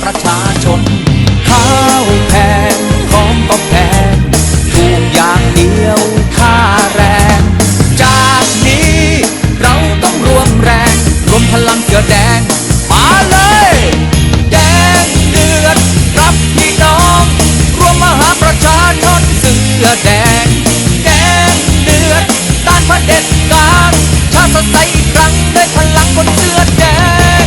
ประชาชนข้าวแพงของก็แพงถูกอย่างเดียวค่าแรงจากนี้เราต้องรวมแรงรวมพลังเสื้อแดงมาเลยแดงเดือดรับพี่น้องรวมมหาประชาชนเสื้อแดงแดงเดือดต้านเผด็จการชาติสดใสอีกครั้งด้วยพลังบนเสื้อแดง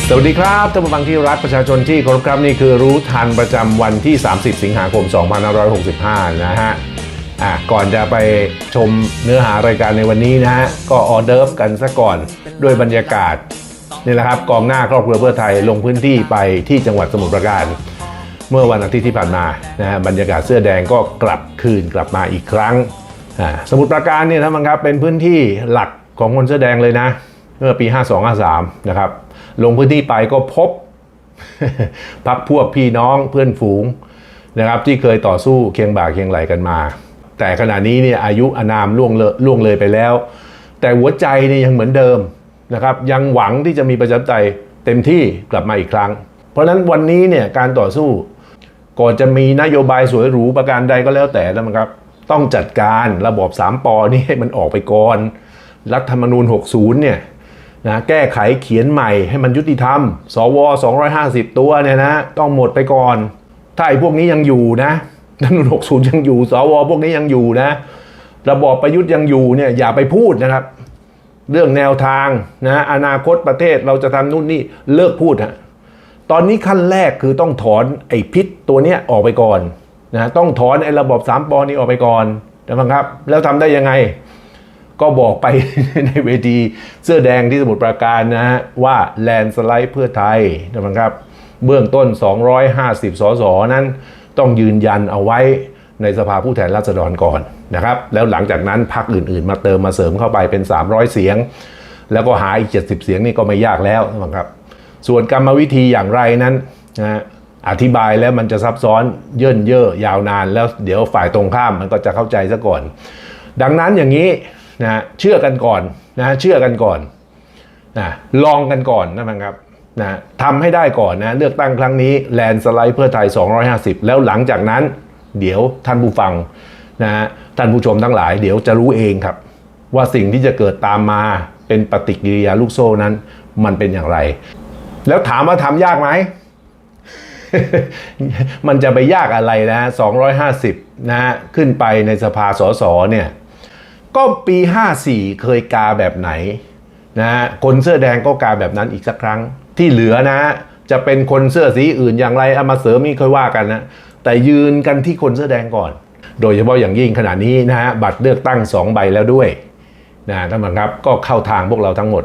สวัสดีครับท่านผู้ฟังที่รักประชาชนที่เคารพครับนี่คือรู้ทันประจำวันที่30สิงหาคม2565นะฮะก่อนจะไปชมเนื้อหารายการในวันนี้นะฮะก็ออเดิร์ฟกันซะก่อนด้วยบรรยากาศนี่แหละครับกองหน้าครอบครัวเพื่อไทยลงพื้นที่ไปที่จังหวัดสมุทรปราการเมื่อวันอาทิตย์ที่ผ่านมานะฮะบรรยากาศเสื้อแดงก็กลับมาอีกครั้งสมุทรปราการเนี่ยท่านผู้ชมครับเป็นพื้นที่หลักของคนเสื้อแดงเลยนะเมื่อปี52-53นะครับลงพื้นที่ไปก็พบ พรรคพวกพี่น้องเพื่อนฝูงนะครับที่เคยต่อสู้เคียงบ่าเคียงไหลกันมาแต่ขณะนี้เนี่ยอายุอานามล่วงเลยไปแล้วแต่หัวใจนี่ยังเหมือนเดิมนะครับยังหวังที่จะมีประชาธิปไตยเต็มที่กลับมาอีกครั้งเพราะฉะนั้นวันนี้เนี่ยการต่อสู้ก่อนจะมีนโยบายสวยหรูประการใดก็แล้วแต่นะครับต้องจัดการระบบ3 ป.นี่ให้มันออกไปก่อนรัฐธรรมนูญ60เนี่ยนะแก้ไขเขียนใหม่ให้มันยุติธรรมสว250ตัวเนี่ยนะต้องหมดไปก่อนถ้าไอ้พวกนี้ยังอยู่นะรัฐธรรมนูญ60ยังอยู่สวพวกนี้ยังอยู่นะระบอบประยุทธ์ยังอยู่เนี่ยอย่าไปพูดนะครับเรื่องแนวทางนะอนาคตประเทศเราจะทำนู่นนี่เลิกพูดฮะตอนนี้ขั้นแรกคือต้องถอนไอ้พิษตัวเนี้ยออกไปก่อนนะต้องถอนไอ้ระบบ3 ป.นี้ออกไปก่อนนะครับแล้วทำได้ยังไงก็บอกไป ในเวทีเสื้อแดงที่สมุทรปราการนะฮะว่าแลนสไลด์เพื่อไทยนะครับเบื้องต้น250 สสนั้นต้องยืนยันเอาไว้ในสภาผู้แทนราษฎรก่อนนะครับแล้วหลังจากนั้นพรรคอื่นๆมาเติมมาเสริมเข้าไปเป็น300เสียงแล้วก็หาอีก70เสียงนี่ก็ไม่ยากแล้วนะครับส่วนกรรมวิธีอย่างไรนั้นนะอธิบายแล้วมันจะซับซ้อนเยิ่นเย่อยาวนานแล้วเดี๋ยวฝ่ายตรงข้ามมันก็จะเข้าใจซะก่อนดังนั้นอย่างนี้นะเชื่อกันก่อนนะเชื่อกันก่อนนะลองกันก่อนนะครับนะทำให้ได้ก่อนนะเลือกตั้งครั้งนี้แลนสไลด์เพื่อไทย250แล้วหลังจากนั้นเดี๋ยวท่านผู้ฟังนะท่านผู้ชมทั้งหลายเดี๋ยวจะรู้เองครับว่าสิ่งที่จะเกิดตามมาเป็นปฏิกิริยาลูกโซ่นั้นมันเป็นอย่างไรแล้วถามว่าทำยากไหม มันจะไปยากอะไรนะ250นะขึ้นไปในสภาสสเนี่ยก็ปี54เคยกาแบบไหนนะคนเสื้อแดงก็กาแบบนั้นอีกสักครั้งที่เหลือนะจะเป็นคนเสื้อสีอื่นอย่างไรเอามาเสริมนี่ค่อยว่ากันนะแต่ยืนกันที่คนเสื้อแดงก่อนโดยเฉพาะอย่างยิ่งขณะนี้นะฮะบัตรเลือกตั้ง2 ใบแล้วด้วยนะท่านผู้ชมครับก็เข้าทางพวกเราทั้งหมด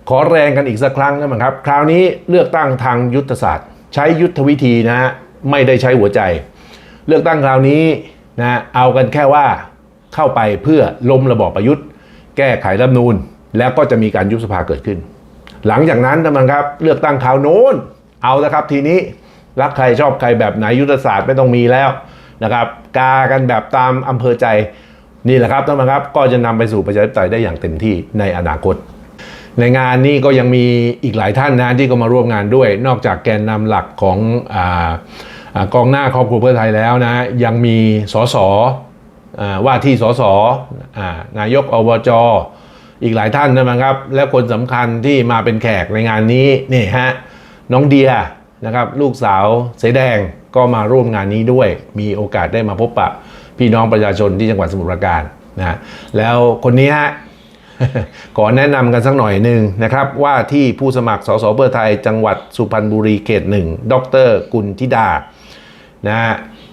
ขอแรงกันอีกสักครั้งท่านผู้ชมครับคราวนี้เลือกตั้งทางยุทธศาสตร์ใช้ยุทธวิธีนะฮะไม่ได้ใช้หัวใจเลือกตั้งคราวนี้นะเอากันแค่ว่าเข้าไปเพื่อล้มระบอบประยุทธ์แก้ไขรัฐธรรมนูญแล้วก็จะมีการยุบสภาเกิดขึ้นหลังจากนั้นท่านผู้ชมครับเลือกตั้งคราวโน้นเอาละครับทีนี้รักใครชอบใครแบบไหนยุทธศาสตร์ไม่ต้องมีแล้วนะครับกากันแบบตามอำเภอใจนี่แหละครับท่านผู้ชมครับก็จะนำไปสู่ประชาธิปไตยได้อย่างเต็มที่ในอนาคตในงานนี้ก็ยังมีอีกหลายท่านนะที่ก็มาร่วมงานด้วยนอกจากแกนนำหลักของกองหน้าครอบครัวเพื่อไทยแล้วนะยังมีสสว่าที่สสนายกอบจอีกหลายท่านนะครับและคนสำคัญที่มาเป็นแขกในงานนี้นี่ฮะน้องเดียนะครับลูกสาวเสแดงก็มาร่วมงานนี้ด้วยมีโอกาสได้มาพบปะพี่น้องประชาชนที่จังหวัดสมุทรปราการนะแล้วคนนี้ฮะ ขอแนะนำกันสักหน่อยหนึ่งนะครับว่าที่ผู้สมัครสสเพื่อไทยจังหวัดสุพรรณบุรีเขต1ดร.กุลธิดานะ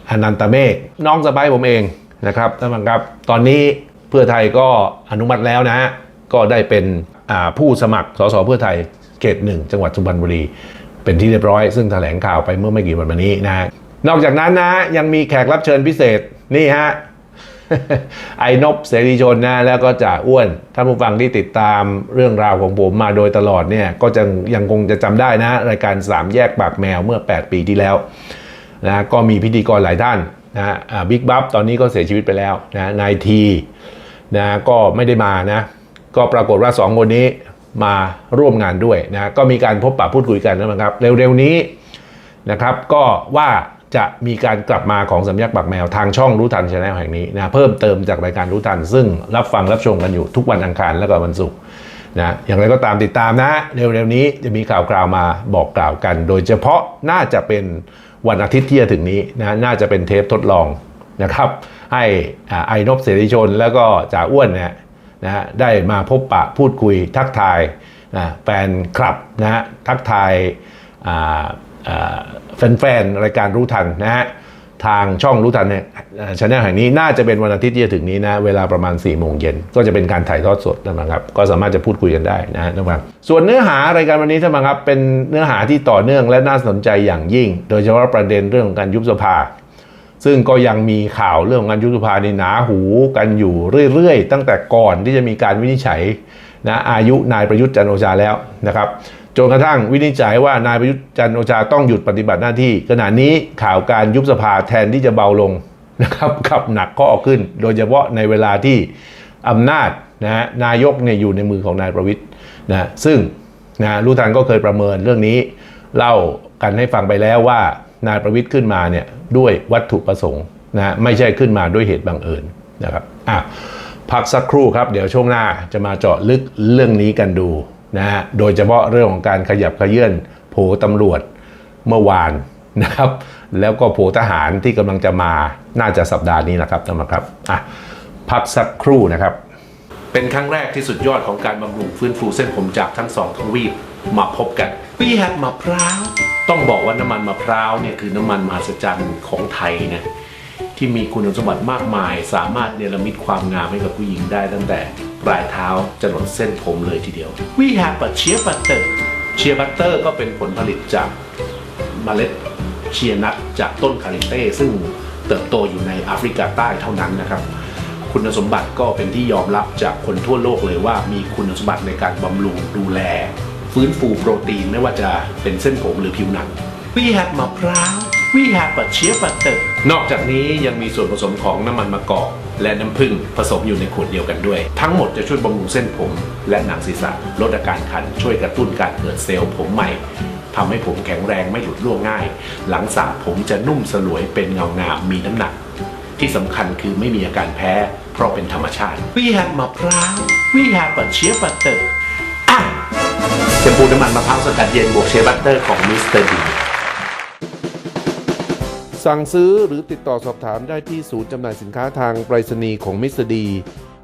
อนันตเมฆน้องสะใภ้ผมเองนะครับท่านผู้ชมครับตอนนี้เพื่อไทยก็อนุมัติแล้วนะฮะก็ได้เป็นผู้สมัครสสเพื่อไทยเขต1จังหวัดสุพรรณบุรีเป็นที่เรียบร้อยซึ่งแถลงข่าวไปเมื่อไม่กี่วันมานี้นะฮะนอกจากนั้นนะยังมีแขกรับเชิญพิเศษนี่ฮะ ไอ้นพเสรีชนนะแล้วก็จ่าอ้วนท่านผู้ฟังที่ติดตามเรื่องราวของผมมาโดยตลอดเนี่ยก็จะยังคงจะจำได้นะรายการ3แยกปากแมวเมื่อ8 ปีที่แล้วนะก็มีพิธีกรหลายท่านนะบิ๊กบัฟตอนนี้ก็เสียชีวิตไปแล้วนะนายทีนะก็ไม่ได้มานะก็ปรากฏว่า2 คนนี้ มาร่วมงานด้วยนะก็มีการพบปะพูดคุยกันนะครับเร็วๆนี้นะครับก็ว่าจะมีการกลับมาของสำนักปากแมวทางช่องรู้ทัน Channel แห่งนี้นะเพิ่มเติมจากรายการรู้ทันซึ่งรับฟังรับชมกันอยู่ทุกวันอังคารและก็วันศุกร์นะอย่างไรก็ตามติดตามนะเร็วๆนี้จะมีข่าวคราวมาบอกกล่าวกันโดยเฉพาะน่าจะเป็นวันอาทิตย์ที่จะถึงนี้นะน่าจะเป็นเทปทดลองนะครับให้ไอนพเสรีชนแล้วก็จ่าอ้วนเนี่ยนะฮะได้มาพบปะพูดคุยทักทายแฟนคลับนะฮะทักทายแฟนๆรายการรู้ทันนะฮะทางช่องรู้ทันเนี่ยChannelแห่งนี้น่าจะเป็นวันอาทิตย์ที่จะถึงนี้นะเวลาประมาณ 4 โมงเย็นก็จะเป็นการถ่ายทอดสดนะครับก็สามารถจะพูดคุยกันได้นะครับส่วนเนื้อหารายการวันนี้ท่านผู้ชมครับเป็นเนื้อหาที่ต่อเนื่องและน่าสนใจอย่างยิ่งโดยเฉพาะประเด็นเรื่องของการยุบสภาซึ่งก็ยังมีข่าวเรื่องของการยุบสภาในหนาหูกันอยู่เรื่อยๆตั้งแต่ก่อนที่จะมีการวินิจฉัยนะอายุนายประยุทธ์จันทร์โอชาแล้วนะครับจนกระทั่งวินิจฉัยว่านายประยุทธ์จันทร์โอชาต้องหยุดปฏิบัติหน้าที่ขณะนี้ข่าวการยุบสภาแทนที่จะเบาลงนะครับกลับหนักข้อขึ้นโดยเฉพาะในเวลาที่อำนาจนะนายกเนี่ยอยู่ในมือของนายประวิตรนะซึ่งนะรู้ทันก็เคยประเมินเรื่องนี้เล่ากันให้ฟังไปแล้วว่านายประวิตรขึ้นมาเนี่ยด้วยวัตถุประสงค์นะไม่ใช่ขึ้นมาด้วยเหตุบังเอิญนะครับพักสักครู่ครับเดี๋ยวช่วงหน้าจะมาเจาะลึกเรื่องนี้กันดูนะฮะโดยเฉพาะเรื่องของการขยับเขยื่อนโผตำรวจเมื่อวานนะครับแล้วก็โผทหารที่กำลังจะมาน่าจะสัปดาห์นี้นะครับท่านผู้ชมครับพักสักครู่นะครับเป็นครั้งแรกที่สุดยอดของการบำรุงฟื้นฟูเส้นผมจากทั้งสองทวีปมาพบกันWe have มะพร้าวต้องบอกว่าน้ำมันมะพร้าวเนี่ยคือน้ำมันมหัศจรรย์ของไทยนะที่มีคุณสมบัติมากมายสามารถเนรมิตความงามให้กับผู้หญิงได้ตั้งแต่ปลายเท้าจนถึงเส้นผมเลยทีเดียว We have a shea butter เชียร์บัตเตอร์ก็เป็นผลผลิตจากเมล็ดเชียร์นัทจากต้นคาริเต้ซึ่งเติบโตอยู่ในแอฟริกาใต้เท่านั้นนะครับคุณสมบัติก็เป็นที่ยอมรับจากคนทั่วโลกเลยว่ามีคุณสมบัติในการบำรุงดูแลฟื้นฟูโปรตีนไม่ว่าจะเป็นเส้นผมหรือผิวหนัง We have มะพร้าว We have a shea butter นอกจากนี้ยังมีส่วนผสมของน้ำมันมะกอกและน้ำผึ้งผสมอยู่ในขวดเดียวกันด้วยทั้งหมดจะช่วยบำรุงเส้นผมและหนังศีรษะลดอาการคันช่วยกระตุ้นการเกิดเซลล์ผมใหม่ทำให้ผมแข็งแรงไม่หลุดร่วงง่ายหลังสระผมจะนุ่มสลวยเป็นเงางามมีน้ำหนักที่สำคัญคือไม่มีอาการแพ้เพราะเป็นธรรมชาติ We have มะพร้าว We have a shea butterแชมพูน้ำมันมะพร้าวสกัดเย็นบวกเชฟบัตเตอร์ของมิสเตอร์ดีสั่งซื้อหรือติดต่อสอบถามได้ที่ศูนย์จำหน่ายสินค้าทางไปรษณีย์ของมิสเตอร์ดี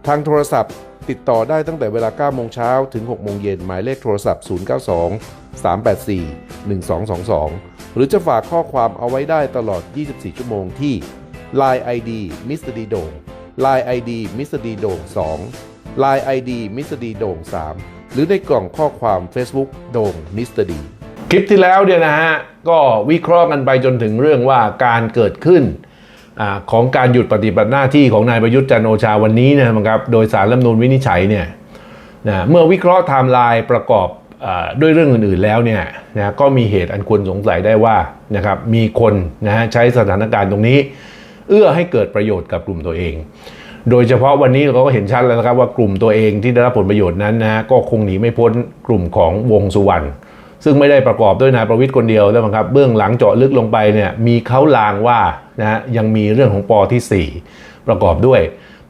ทางโทรศัพท์ติดต่อได้ตั้งแต่เวลา 9 โมงเช้าถึง 6 โมงเย็นหมายเลขโทรศัพท์ 092-384-1222 หรือจะฝากข้อความเอาไว้ได้ตลอด 24 ชั่วโมงที่ Line ID มิสเตอร์ดีโด่ง Line ID มิสเตอร์ดีโด่ง2 Line ID มิสเตอร์ดีโด่ง3หรือในกล่องข้อความ Facebook โด่งมิสเตอร์ดีคลิปที่แล้วเนี่ยนะฮะก็วิเคราะห์กันไปจนถึงเรื่องว่าการเกิดขึ้นของการหยุดปฏิบัติหน้าที่ของนายประยุทธ์จันทร์โอชาวันนี้นะครับโดยศาลรัฐธรรมนูญวินิจฉัยเนี่ยเมื่อวิเคราะห์ไทม์ไลน์ประกอบด้วยเรื่องอื่นๆแล้วเนี่ยนะก็มีเหตุอันควรสงสัยได้ว่านะครับมีคนนะฮะใช้สถานการณ์ตรงนี้เอื้อให้เกิดประโยชน์กับกลุ่มตัวเองโดยเฉพาะวันนี้เราก็เห็นชัดแล้วนะครับว่ากลุ่มตัวเองที่ได้รับผลประโยชน์นั้นนะก็คงหนีไม่พ้นกลุ่มของวงสุวรรณซึ่งไม่ได้ประกอบด้วยนายประวิตรคนเดียวแล้วครับเบื้องหลังเจาะลึกลงไปเนี่ยมีเขาลางว่านะยังมีเรื่องของป.ที่4ประกอบด้วย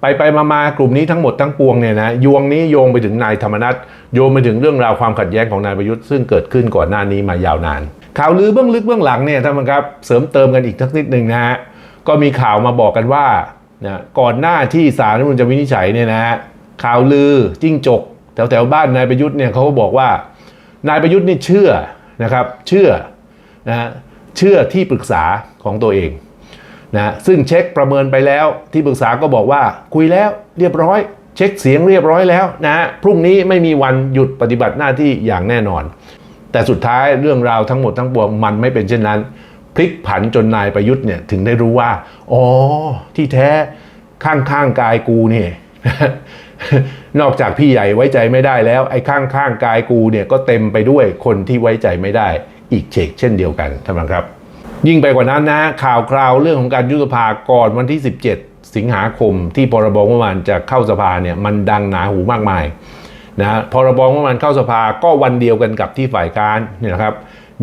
ไปมากลุ่มนี้ทั้งหมดทั้งปวงเนี่ยนะยวงนี้โยงไปถึงนายธรรมนัสโยงไปถึงเรื่องราวความขัดแย้งของนายประยุทธ์ซึ่งเกิดขึ้นก่อนหน้านี้มายาวนานข่าวลือเบื้องลึกเบื้องหลังเนี่ยท่านผู้ชมครับเสริมเติมกันอีกสักนิดนึงนะฮะก็มีข่าวมาบอกกันว่านะก่อนหน้าที่ศาลรัฐธรรมนูญจะวินิจฉัยเนี่ยนะข่าวลือจิ้งจกแถวบ้านนายประยุทธ์เนี่ยเขาก็บอกว่านายประยุทธ์นี่เชื่อนะครับเชื่อที่ปรึกษาของตัวเองนะซึ่งเช็คประเมินไปแล้วที่ปรึกษาก็บอกว่าคุยแล้วเรียบร้อยเช็คเสียงเรียบร้อยแล้วนะพรุ่งนี้ไม่มีวันหยุดปฏิบัติหน้าที่อย่างแน่นอนแต่สุดท้ายเรื่องราวทั้งหมดทั้งปวงมันไม่เป็นเช่นนั้นพลิกผันจนนายประยุทธ์เนี่ยถึงได้รู้ว่าอ๋อที่แท้ข้างกายกูเนี่ย นอกจากพี่ใหญ่ไว้ใจไม่ได้แล้วไอ้ข้างกายกูเนี่ยก็เต็มไปด้วยคนที่ไว้ใจไม่ได้อีกเช่นเดียวกันท่านผู้ชมครับยิ่งไปกว่านั้นนะข่าวคราวเรื่องของการยุบสภาก่อนวันที่17 สิงหาคมที่พรบงบประมาณจะเข้าสภาเนี่ยมันดังหนาหูมากมาย นะพรบงบประมาณเข้าสภาก็วันเดียวกันกับที่ฝ่ายค้านเนี่ยนะครับ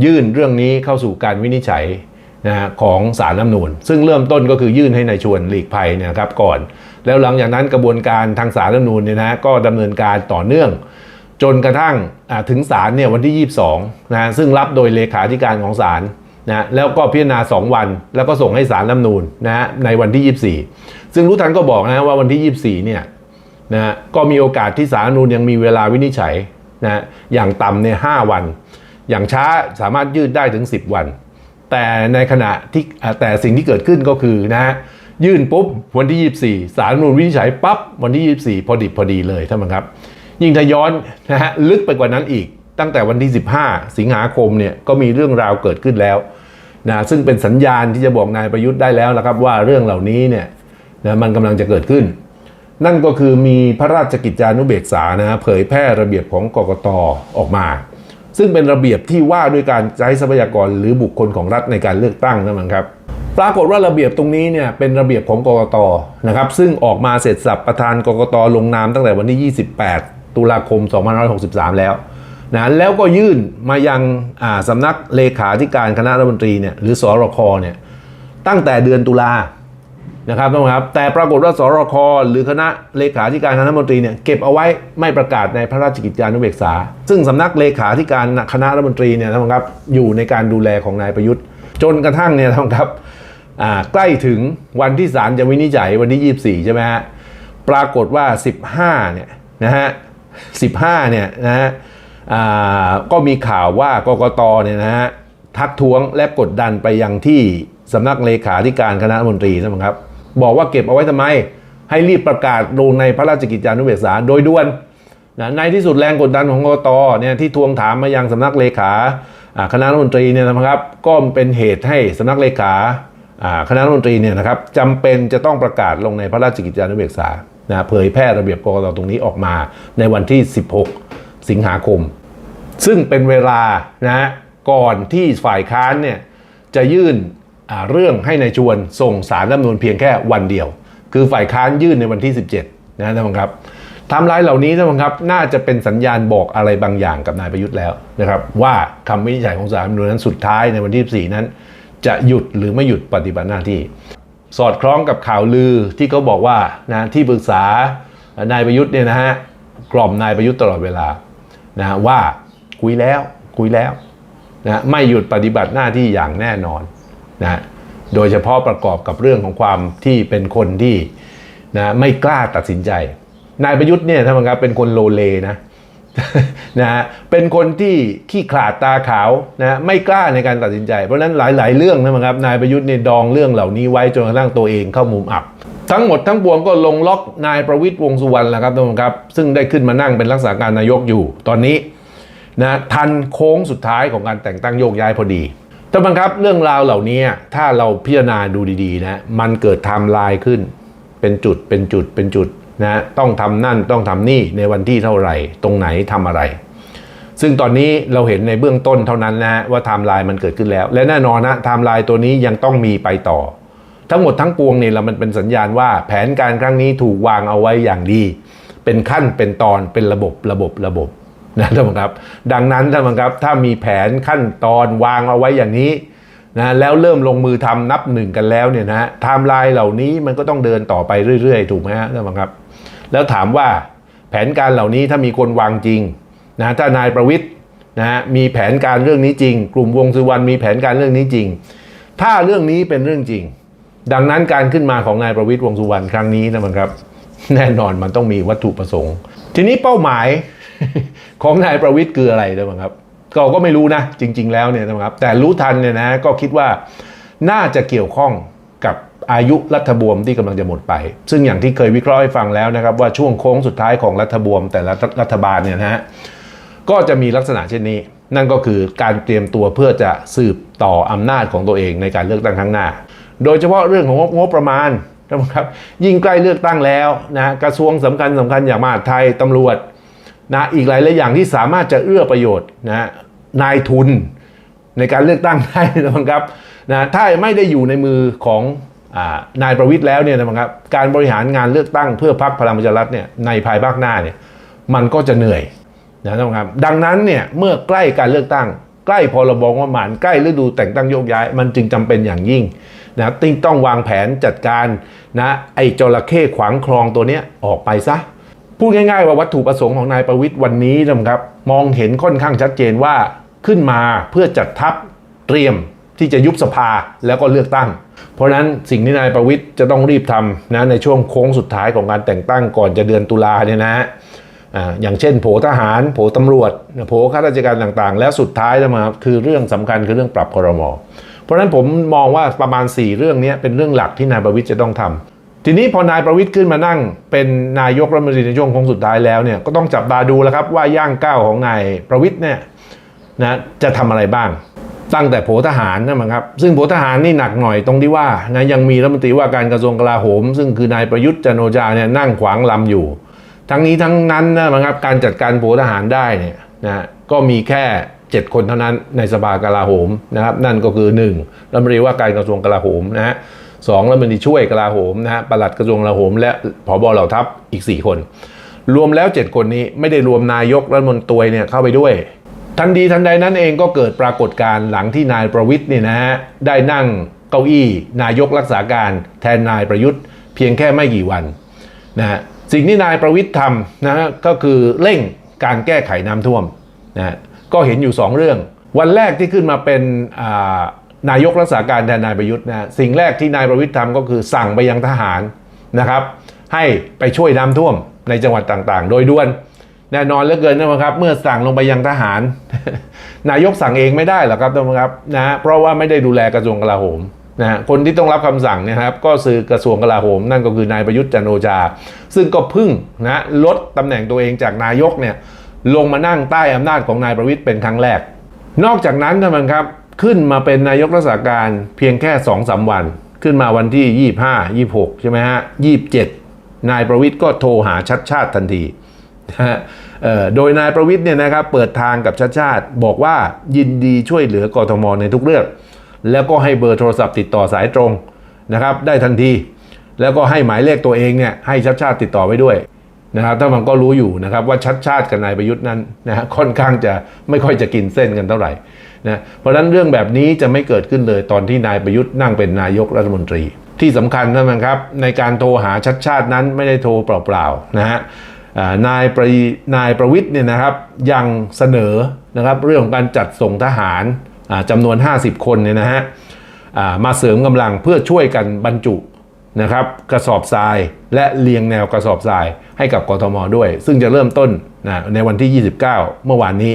ยื่นเรื่องนี้เข้าสู่การวินิจฉัยนะของศาลรัฐธรรมนูญซึ่งเริ่มต้นก็คือยื่นให้นายชวนหลีกภัยเนี่ยนะครับก่อนแล้วหลังจากนั้นกระบวนการทางศาลรัฐธรรมนูญเนี่ยนะก็ดำเนินการต่อเนื่องจนกระทั่งถึงศาลเนี่ยวันที่22นะซึ่งรับโดยเลขาธิการของศาลนะแล้วก็พิจารณา2วันแล้วก็ส่งให้ศาลรัฐธรรมนูญนะในวันที่24ซึ่งรู้ทันก็บอกนะว่าวันที่24เนี่ยนะก็มีโอกาสที่ศาลรัฐธรรมนูญยังมีเวลาวินิจฉัยนะอย่างต่ำเนี่ย5วันอย่างช้าสามารถยืดได้ถึง10วันแต่ในขณะที่แต่สิ่งที่เกิดขึ้นก็คือนะยื่นปุ๊บวันที่24ศาลรัฐธรรมนูญวินิจฉัยปั๊บวันที่24พอดีเลยท่านผู้ชมครับยิ่งถ้าย้อนนะฮะลึกไปกว่านั้นอีกตั้งแต่วันที่15สิงหาคมเนี่ยก็มีเรื่องราวเกิดขึ้นแล้วนะซึ่งเป็นสัญญาณที่จะบอกนายประยุทธ์ได้แล้วนะครับว่าเรื่องเหล่านี้เนี่ยนะมันกำลังจะเกิดขึ้นนั่นก็คือมีพระราชกิจจานุเบกษานะเผยแพร่ระเบียบของกกต.ออกมาซึ่งเป็นระเบียบที่ว่าด้วยการใช้ทรัพยากรหรือบุคคลของรัฐในการเลือกตั้งนั่นเองครับปรากฏว่าระเบียบตรงนี้เนี่ยเป็นระเบียบของกกต.นะครับซึ่งออกมาเสร็จสับประธานกกต.ลงนามตั้งแต่วันที่28ตุลาคม2563แล้วนะแล้วก็ยื่นมายังสำนักเลขาธิการคณะรัฐมนตรีเนี่ยหรือสรคเนี่ยตั้งแต่เดือนตุลานะครับท่านผู้ชมครับแต่ปรากฏว่าสรคหรือคณะเลขาธิการคณะรัฐมนตรีเนี่ยเก็บเอาไว้ไม่ประกาศในพระราชกิจจานุเบกษาซึ่งสำนักเลขาธิการคณะรัฐมนตรีเนี่ยท่านผู้ชมครับอยู่ในการดูแลของนายประยุทธ์จนกระทั่งเนี่ยท่านผู้ชมครับใกล้ถึงวันที่ศาลจะวินิจฉัยวันที่24ใช่ไหมฮะปรากฏว่า15เนี่ยนะฮะ15เนี่ยนะฮะก็มีข่าวว่ากกตเนี่ยนะฮะทักท้วงและกดดันไปยังที่สำนักเลขาธิการคณะรัฐมนตรีนะครับบอกว่าเก็บเอาไว้ทำไมให้รีบประกาศลงในพระราชกิจจานุเบกษาโดยด่วนนะในที่สุดแรงกดดันของกกตเนี่ยที่ทวงถามมายังสำนักเลขาคณะรัฐมนตรีเนี่ยนะครับก็เป็นเหตุให้สำนักเลขาคณะรัฐมนตรีเนี่ยนะครับจำเป็นจะต้องประกาศลงในพระราชกิจจานุเบกษานะเผยแพร่ระเบียบกกตตรงนี้ออกมาในวันที่16สิงหาคมซึ่งเป็นเวลานะก่อนที่ฝ่ายค้านเนี่ยจะยื่นเรื่องให้นายชวนส่งสารรัฐธรรมนูญเพียงแค่วันเดียวคือฝ่ายค้านยื่นในวันที่17นะท่านผู้ชมครับไทม์ไลน์เหล่านี้ท่านผู้ชมครับน่าจะเป็นสัญญาณบอกอะไรบางอย่างกับนายประยุทธ์แล้วนะครับว่าคำวินิจฉัยของศาลรัฐธรรมนูญนั้นสุดท้ายในวันที่14นั้นจะหยุดหรือไม่หยุดปฏิบัติหน้าที่สอดคล้องกับข่าวลือที่เขาบอกว่านะที่ปรึกษานายประยุทธ์เนี่ยนะฮะกล่อมนายประยุทธ์ตลอดเวลานะว่าคุยแล้วนะไม่หยุดปฏิบัติหน้าที่อย่างแน่นอนนะโดยเฉพาะประกอบกับเรื่องของความที่เป็นคนที่นะไม่กล้าตัดสินใจนายประยุทธ์เนี่ยท่านผู้ชมครับเป็นคนโลเลนะนะเป็นคนที่ขี้ขลาดตาขาวนะไม่กล้าในการตัดสินใจเพราะฉะนั้นหลายๆเรื่องนะครับนายประยุทธ์เนี่ยดองเรื่องเหล่านี้ไว้จนกระทั่งตัวเองเข้ามุมอับทั้งหมดทั้งปวงก็ลงล็อกนายประวิตรวงษ์สุวรรณแหละครับท่านผู้ชมครับซึ่งได้ขึ้นมานั่งเป็นรักษาการนายกอยู่ตอนนี้นะทันโค้งสุดท้ายของการแต่งตั้งโยกย้ายพอดีท่านผู้ชมครับเรื่องราวเหล่านี้ถ้าเราพิจารณาดูดีๆนะมันเกิดไทม์ไลน์ขึ้นเป็นจุดนะต้องทำนั่นต้องทำนี่ในวันที่เท่าไหร่ตรงไหนทำอะไรซึ่งตอนนี้เราเห็นในเบื้องต้นเท่านั้นนะว่าไทม์ไลน์มันเกิดขึ้นแล้วและแน่นอนนะไทม์ไลน์ตัวนี้ยังต้องมีไปต่อทั้งหมดทั้งปวงเนี่ยมันเป็นสัญญาณว่าแผนการครั้งนี้ถูกวางเอาไว้อย่างดีเป็นขั้นเป็นตอนเป็นระบบนะท่านผู้ชมครับดังนั้นท่านผู้ชมครับถ้ามีแผนขั้นตอนวางเอาไว้อย่างนี้นะแล้วเริ่มลงมือทำนับหนึ่งกันแล้วเนี่ยนะไทม์ไลน์เหล่านี้มันก็ต้องเดินต่อไปเรื่อยๆถูกไหมฮะท่านผู้ชมครับแล้วถามว่าแผนการเหล่านี้ถ้ามีคนวางจริงนะถ้านายประวิตรนะมีแผนการเรื่องนี้จริงกลุ่มวงสุวรรณมีแผนการเรื่องนี้จริงถ้าเรื่องนี้เป็นเรื่องจริงดังนั้นการขึ้นมาของนายประวิตรวงสุวรรณครั้งนี้นะครับแน่นอนมันต้องมีวัตถุประสงค์ทีนี้เป้าหมายของนายประวิตรคืออะไรนะครับเราก็ไม่รู้นะจริงๆแล้วเนี่ยนะครับแต่รู้ทันเนี่ยนะก็คิดว่าน่าจะเกี่ยวข้องกับอายุรัฐบวมที่กำลังจะหมดไปซึ่งอย่างที่เคยวิเคราะห์ให้ฟังแล้วนะครับว่าช่วงโค้งสุดท้ายของรัฐบวมแต่ละรัฐบาลเนี่ยนะฮะก็จะมีลักษณะเช่นนี้นั่นก็คือการเตรียมตัวเพื่อจะสืบต่ออำนาจของตัวเองในการเลือกตั้งครั้งหน้าโดยเฉพาะเรื่องของงบประมาณนะครับยิ่งใกล้เลือกตั้งแล้วนะกระทรวงสำคัญอย่างมหาดไทยตำรวจนะอีกหลายอย่างที่สามารถจะเอื้อประโยชน์นะนายทุนในการเลือกตั้งได้นะครับนะถ้าไม่ได้อยู่ในมือของนายประวิตรแล้วเนี่ยนะครับการบริหารงานเลือกตั้งเพื่อพรรคพลังประชารัฐเนี่ยในภายภาคหน้าเนี่ย มันก็จะเหนื่อยนะครับดังนั้นเนี่ยเมื่อใกล้การเลือกตั้งใกล้พรบงบประมาณใกล้ฤดูแต่งตั้งโยกย้ายมันจึงจำเป็นอย่างยิ่งนะต้องวางแผนจัดการนะไอ้จระเข้ขวางคลองตัวเนี้ยออกไปซะพูดง่ายๆว่าวัตถุประสงค์ของนายประวิตรวันนี้นะครับมองเห็นค่อนข้างชัดเจนว่าขึ้นมาเพื่อจัดทัพเตรียมที่จะยุบสภาแล้วก็เลือกตั้งเพราะนั้นสิ่งที่นายประวิตรจะต้องรีบทำนะในช่วงโค้งสุดท้ายของการแต่งตั้งก่อนจะเดือนตุลาเนี่ยนะอย่างเช่นโผทหารโผตำรวจโผข้าราชการต่างๆแล้วสุดท้ายมาคือเรื่องสำคัญคือเรื่องปรับครม.เพราะฉะนั้นผมมองว่าประมาณ4เรื่องนี้เป็นเรื่องหลักที่นายประวิตรจะต้องทำทีนี้พอนายประวิตรขึ้นมานั่งเป็นนายกรัฐมนตรีในช่วงโค้งสุดท้ายแล้วเนี่ยก็ต้องจับตาดูแล้วครับว่าย่างก้าวของนายประวิตรเนี่ยนะจะทำอะไรบ้างตั้งแต่โผทหารนะครับซึ่งโผทหารนี่หนักหน่อยตรงที่ว่านะยังมีรัฐมนตรีว่าการกระทรวงกลาโหมซึ่งคือนายประยุทธ์จันทร์โอชาเนี่ยนั่งขวางลำอยู่ทั้งนี้ทั้งนั้นนะครับการจัดการโผทหารได้เนี่ยนะก็มีแค่7คนเท่านั้นในสภากลาโหมนะครับนั่นก็คือ1รัฐมนตรีว่าการกระทรวงกลาโหมนะฮะ2รัฐมนตรีช่วยกลาโหมนะฮะปลัดกระทรวงกลาโหมและผบ.เหล่าทัพอีก4คนรวมแล้ว7คนนี้ไม่ได้รวมนายกรัฐมนตรีเนี่ยเข้าไปด้วยทันทีทันใดนั้นเองก็เกิดปรากฏการณ์หลังที่นายประวิตรเนี่ยนะฮะได้นั่งเก้าอี้นายกรักษาการแทนนายประยุทธ์เพียงแค่ไม่กี่วันนะฮะสิ่งที่นายประวิตรทำนะฮะก็คือเร่งการแก้ไขน้ำท่วมนะก็เห็นอยู่2เรื่องวันแรกที่ขึ้นมาเป็นนายกรักษาการแทนนายประยุทธ์นะสิ่งแรกที่นายประวิตรทำก็คือสั่งไปยังทหารนะครับให้ไปช่วยน้ำท่วมในจังหวัดต่างๆโดยด่วนแน่นอนเหลือเกินนะครับเมื่อสั่งลงไปยังทหาร นายกสั่งเองไม่ได้หรอกครับท่านผู้ชมครับนะเพราะว่าไม่ได้ดูแลกระทรวงกลาโหมนะคนที่ต้องรับคำสั่งเนี่ยครับก็คือกระทรวงกลาโหมนั่นก็คือนายประยุทธ์จันทร์โอชาซึ่งก็พึ่งนะลดตำแหน่งตัวเองจากนายกเนี่ยลงมานั่งใต้อำนาจของนายประวิตรเป็นครั้งแรกนอกจากนั้นท่านผู้ชมครับขึ้นมาเป็นนายกรักษาการเพียงแค่ 2-3 วันขึ้นมาวันที่25 26ใช่ไหมฮะ27นายประวิตรก็โทรหาชัดชาติทันทีโดยนายประวิตรเนี่ยนะครับเปิดทางกับชัดชาติบอกว่ายินดีช่วยเหลือกทม.ในทุกเรื่องแล้วก็ให้เบอร์โทรศัพท์ติดต่อสายตรงนะครับได้ทันทีแล้วก็ให้หมายเลขตัวเองเนี่ยให้ชัดชาติติดต่อไว้ด้วยนะครับถ้ามันก็รู้อยู่นะครับว่าชัดชาติกับนายประยุทธ์นั้นนะฮะค่อนข้างจะไม่ค่อยจะกินเส้นกันเท่าไหร่นะเพราะฉะนั้นเรื่องแบบนี้จะไม่เกิดขึ้นเลยตอนที่นายประยุทธ์นั่งเป็นนายกรัฐมนตรีที่สำคัญนะครับในการโทรหาชัดชาตินั้นไม่ได้โทรเปล่าๆนะฮะนายประวิตรเนี่ยนะครับยังเสนอนะครับเรื่องของการจัดส่งทหารจำนวน50คนเนี่ยนะฮะมาเสริมกำลังเพื่อช่วยกันบรรจุนะครับกระสอบทรายและเรียงแนวกระสอบทรายให้กับกทม.ด้วยซึ่งจะเริ่มต้นในวันที่29เมื่อวานนี้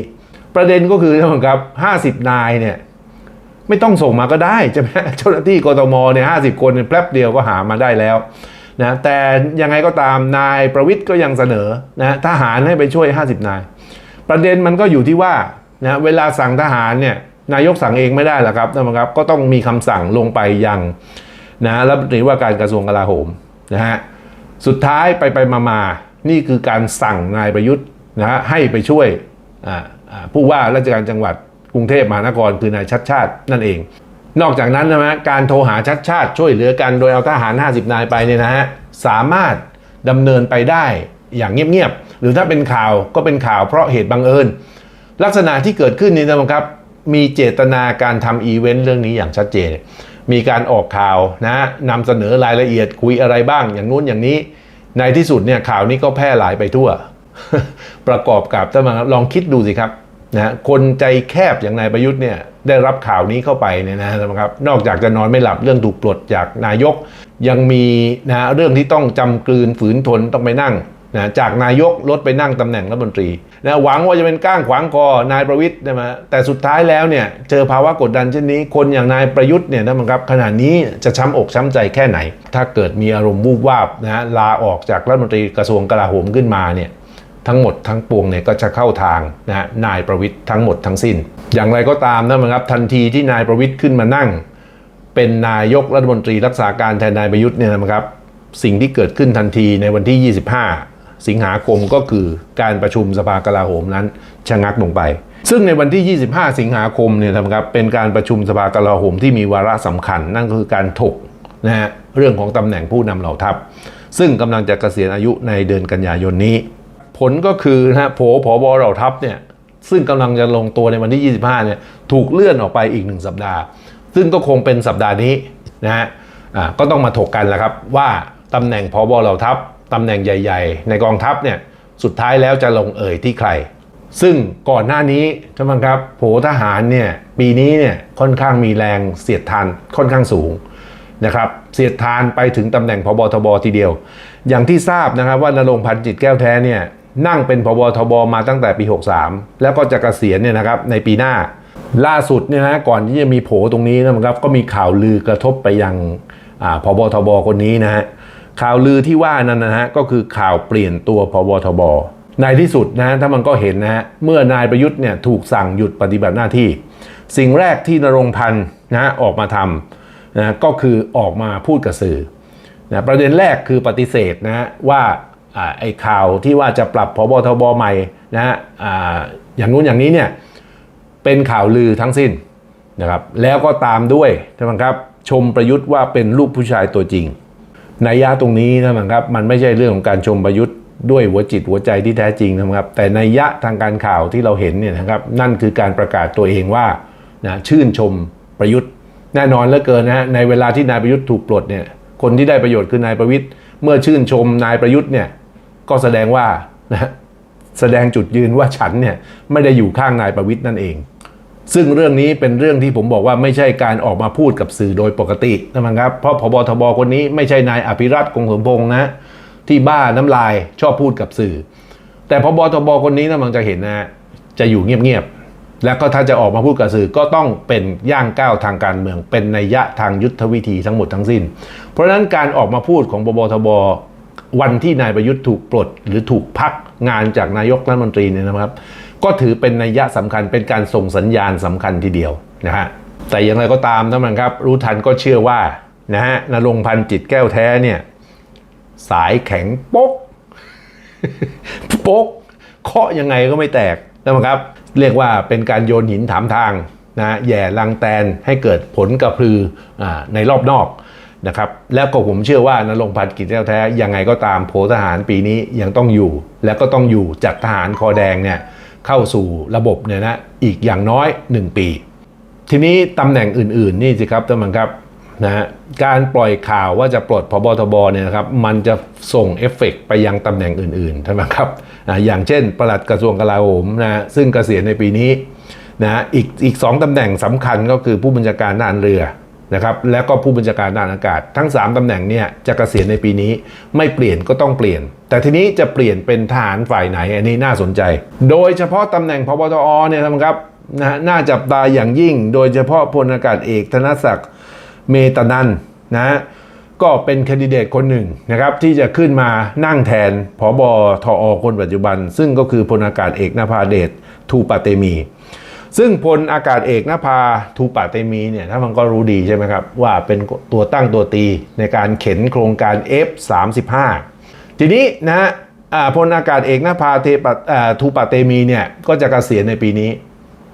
ประเด็นก็คือนะครับ50นายเนี่ยไม่ต้องส่งมาก็ได้ใช่ไหมเจ้าหน้าที่กทม.เนี่ย50คนแป๊บเดียวก็หามาได้แล้วนะแต่ยังไงก็ตามนายประวิตรก็ยังเสนอนะทหารให้ไปช่วย50นายประเด็นมันก็อยู่ที่ว่านะเวลาสั่งทหารเนี่ยนายกสั่งเองไม่ได้หรอกครับนะครับก็ต้องมีคำสั่งลงไปยังนะรัฐมนตรีว่าการกระทรวงกลาโหมนะฮะสุดท้ายไปมานี่คือการสั่งนายประยุทธ์นะฮะให้ไปช่วยผู้ว่าราชการจังหวัดกรุงเทพมหานครคือนายชัดชาตินั่นเองนอกจากนั้นนะการโทรหาชัดชาติช่วยเหลือกันโดยเอาทหาร50นายไปเนี่ยนะฮะสามารถดำเนินไปได้อย่างเงียบๆหรือถ้าเป็นข่าวก็เป็นข่าวเพราะเหตุบังเอิญลักษณะที่เกิดขึ้นนี่นะครับมีเจตนาการทำอีเวนต์เรื่องนี้อย่างชัดเจนมีการออกข่าวนะนำเสนอรายละเอียดคุยอะไรบ้างอย่างนู้นอย่างนี้ในที่สุดเนี่ยข่าวนี้ก็แพร่หลายไปทั่ว ประกอบกับท่านผู้ชมลองคิดดูสิครับนะคนใจแคบอย่างนายประยุทธ์เนี่ยได้รับข่าวนี้เข้าไปเนี่ยนะครับนอกจากจะนอนไม่หลับเรื่องถูกปลดจากนายกยังมีนะเรื่องที่ต้องจำกลืนฝืนทนต้องไปนั่งนะจากนายกลดไปนั่งตำแหน่งรัฐมนตรีนะหวังว่าจะเป็นก้างขวางคอนายประวิตรนะแต่สุดท้ายแล้วเนี่ยเจอภาวะกดดันเช่นนี้คนอย่างนายประยุทธ์เนี่ยนะครับขณะนี้จะช้ำอกช้ำใจแค่ไหนถ้าเกิดมีอารมณ์วูบวาบนะลาออกจากรัฐมนตรีกระทรวงกลาโหมขึ้นมาเนี่ยทั้งหมดทั้งปวงเนี่ยก็จะเข้าทางนายประวิตรทั้งหมดทั้งสิ้นอย่างไรก็ตามนะครับทันทีที่นายประวิตรขึ้นมานั่งเป็นนายกรัฐมนตรีรักษาการแทนนายประยุทธ์เนี่ยนะครับสิ่งที่เกิดขึ้นทันทีในวันที่25สิงหาคมก็คือการประชุมสภากลาโหมนั้นชะงักลงไปซึ่งในวันที่25สิงหาคมเนี่ยนะครับเป็นการประชุมสภากลาโหมที่มีวาระสำคัญนั่นก็คือการถกนะฮะเรื่องของตำแหน่งผู้นำเหล่าทัพซึ่งกำลังจะเกษียณอายุในเดือนกันยายนนี้ ผลก็คือนะฮะโผผบเหล่าทัพเนี่ยซึ่งกำลังจะลงตัวในวันที่25เนี่ยถูกเลื่อนออกไปอีก1สัปดาห์ซึ่งก็คงเป็นสัปดาห์นี้นะฮะก็ต้องมาถกกันแหละครับว่าตำแหน่งผบเหล่าทัพตำแหน่งใหญ่ๆในกองทัพเนี่ยสุดท้ายแล้วจะลงเอ่ยที่ใครซึ่งก่อนหน้านี้ท่านผู้ชมครับโผทหารเนี่ยปีนี้เนี่ยค่อนข้างมีแรงเสียดทานค่อนข้างสูงนะครับเสียดทานไปถึงตำแหน่งผบทบทีเดียวอย่างที่ทราบนะครับว่านรงค์พันธ์จิตแก้วแท้เนี่ยนั่งเป็นผบทบมาตั้งแต่ปี63แล้วก็จะเกษียณเนี่ยนะครับในปีหน้าล่าสุดเนี่ยนะก่อนที่จะมีโผตรงนี้นะครับก็มีข่าวลือกระทบไปยังผบทบคนนี้นะฮะข่าวลือที่ว่านั้นนะฮะก็คือข่าวเปลี่ยนตัวผบทบในที่สุดนะถ้ามันก็เห็นนะฮะเมื่อนายประยุทธ์เนี่ยถูกสั่งหยุดปฏิบัติหน้าที่สิ่งแรกที่นรงค์พันธ์นะออกมาทำนะก็คือออกมาพูดกับสื่อนะประเด็นแรกคือปฏิเสธนะว่าไอ้ข่าวที่ว่าจะปรับผบทบใหม่นะฮะอย่างนู้นอย่างนี้เนี่ยเป็นข่าวลือทั้งสิ้นนะครับแล้วก็ตามด้วยนะครับชมประยุทธ์ว่าเป็นลูกผู้ชายตัวจริงนัยยะตรงนี้นะครับมันไม่ใช่เรื่องของการชมประยุทธ์ด้วยหัวจิตหัวใจที่แท้จริงนะครับแต่นัยยะทางการข่าวที่เราเห็นเนี่ยนะครับนั่นคือการประกาศตัวเองว่านะชื่นชมประยุทธ์แน่นอนเหลือเกินนะฮะในเวลาที่นายประยุทธ์ถูกปลดเนี่ยคนที่ได้ประโยชน์คือนายประวิตรเมื่อชื่นชมนายประยุทธ์เนี่ยก็แสดงว่านะแสดงจุดยืนว่าฉันเนี่ยไม่ได้อยู่ข้างนายประวิตรนั่นเองซึ่งเรื่องนี้เป็นเรื่องที่ผมบอกว่าไม่ใช่การออกมาพูดกับสื่อโดยปกตินะครับเพราะผบทบคนนี้ไม่ใช่นายอภิรัตน์คงสมพงษ์นะที่บ้าน้ำลายชอบพูดกับสื่อแต่ผบทบคนนี้มันจะเห็นนะจะอยู่เงียบๆแล้วก็ถ้าจะออกมาพูดกับสื่อก็ต้องเป็นย่างก้าวทางการเมืองเป็นนัยยะทางยุทธวิธีทั้งหมดทั้งสิ้นเพราะฉะนั้นการออกมาพูดของผบทบวันที่นายประยุทธ์ถูกปลดหรือถูกพักงานจากนายกรัฐมนตรีเนี่ยนะครับก็ถือเป็นนัยยะสำคัญเป็นการส่งสัญญาณสำคัญทีเดียวนะฮะแต่อย่างไรก็ตามนะครับรู้ทันก็เชื่อว่านะฮะนรงค์พันธ์จิตแก้วแท้เนี่ยสายแข็งโป๊ก โป๊กเคาะยังไงก็ไม่แตกนะครับเรียกว่าเป็นการโยนหินถามทางนะแย่ลังแตนให้เกิดผลกระพือในรอบนอกนะครับแล้วก็ผมเชื่อว่านรงค์พันธ์จิตแก้วแท้ยังไงก็ตามโผทหารปีนี้ยังต้องอยู่แล้วก็ต้องอยู่จากทหารคอแดงเนี่ยเข้าสู่ระบบเนี่ยนะอีกอย่างน้อย1ปีทีนี้ตำแหน่งอื่นๆนี่สิครับท่านผู้ชมครับนะฮะการปล่อยข่าวว่าจะปลดผบทบเนี่ยนะครับมันจะส่งเอฟเฟกต์ไปยังตำแหน่งอื่นๆใช่ไหมครับอย่างเช่นปลัดกระทรวงกลาโหมนะซึ่งเกษียณในปีนี้นะอีก2ตำแหน่งสำคัญก็คือผู้บัญชาการทหารเรือนะครับแล้วก็ผู้บัญชาการทหารอากาศทั้ง3ตำแหน่งเนี่ยจะเกษียณในปีนี้ไม่เปลี่ยนก็ต้องเปลี่ยนแต่ทีนี้จะเปลี่ยนเป็นทหารฝ่ายไหนอันนี้น่าสนใจโดยเฉพาะตำแหน่งผบทอเนี่ยนะครับน่าจับตาอย่างยิ่งโดยเฉพาะพลอากาศเอกธนศักดิ์เมตนันท์นะก็เป็นแคนดิเดตคนหนึ่งนะครับที่จะขึ้นมานั่งแทนผบทอคนปัจจุบันซึ่งก็คือพลอากาศเอกนภาเดชทูปะเตมีซึ่งพลอากาศเอกนภาทูปะเตมีเนี่ยถ้ามันก็รู้ดีใช่ไหมครับว่าเป็นตัวตั้งตัวตีในการเข็นโครงการ F35 ทีนี้นะพลอากาศเอกนภาทูปะเตมีเนี่ยก็จะเกษียณในปีนี้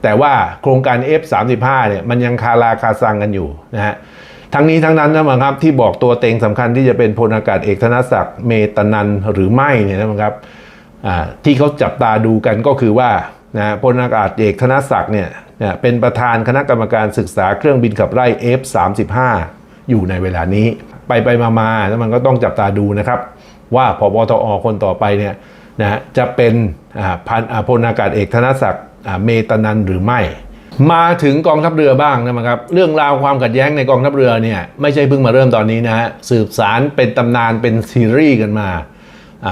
แต่ว่าโครงการ F35 เนี่ยมันยังคาราคาซังกันอยู่นะฮะทั้งนี้ทั้งนั้นนะครับที่บอกตัวเต็งสำคัญที่จะเป็นพลอากาศเอกธนศักดิ์เมตนันท์หรือไม่เนี่ยนะครับที่เขาจับตาดูกันก็คือว่านะพลอากาศเอกธนศักดิ์เนี่ยเป็นประธานคณะกรรมการศึกษาเครื่องบินขับไล่ F35 อยู่ในเวลานี้ไปมาแล้วมันก็ต้องจับตาดูนะครับว่าผบทอคนต่อไปเนี่ยนะจะเป็นพลอากาศเอกธนศักดิ์เมตนันท์หรือไม่มาถึงกองทัพเรือบ้างนะครับเรื่องราวความขัดแย้งในกองทัพเรือเนี่ยไม่ใช่เพิ่งมาเริ่มตอนนี้นะฮะสืบสารเป็นตำนานเป็นซีรีส์กันมา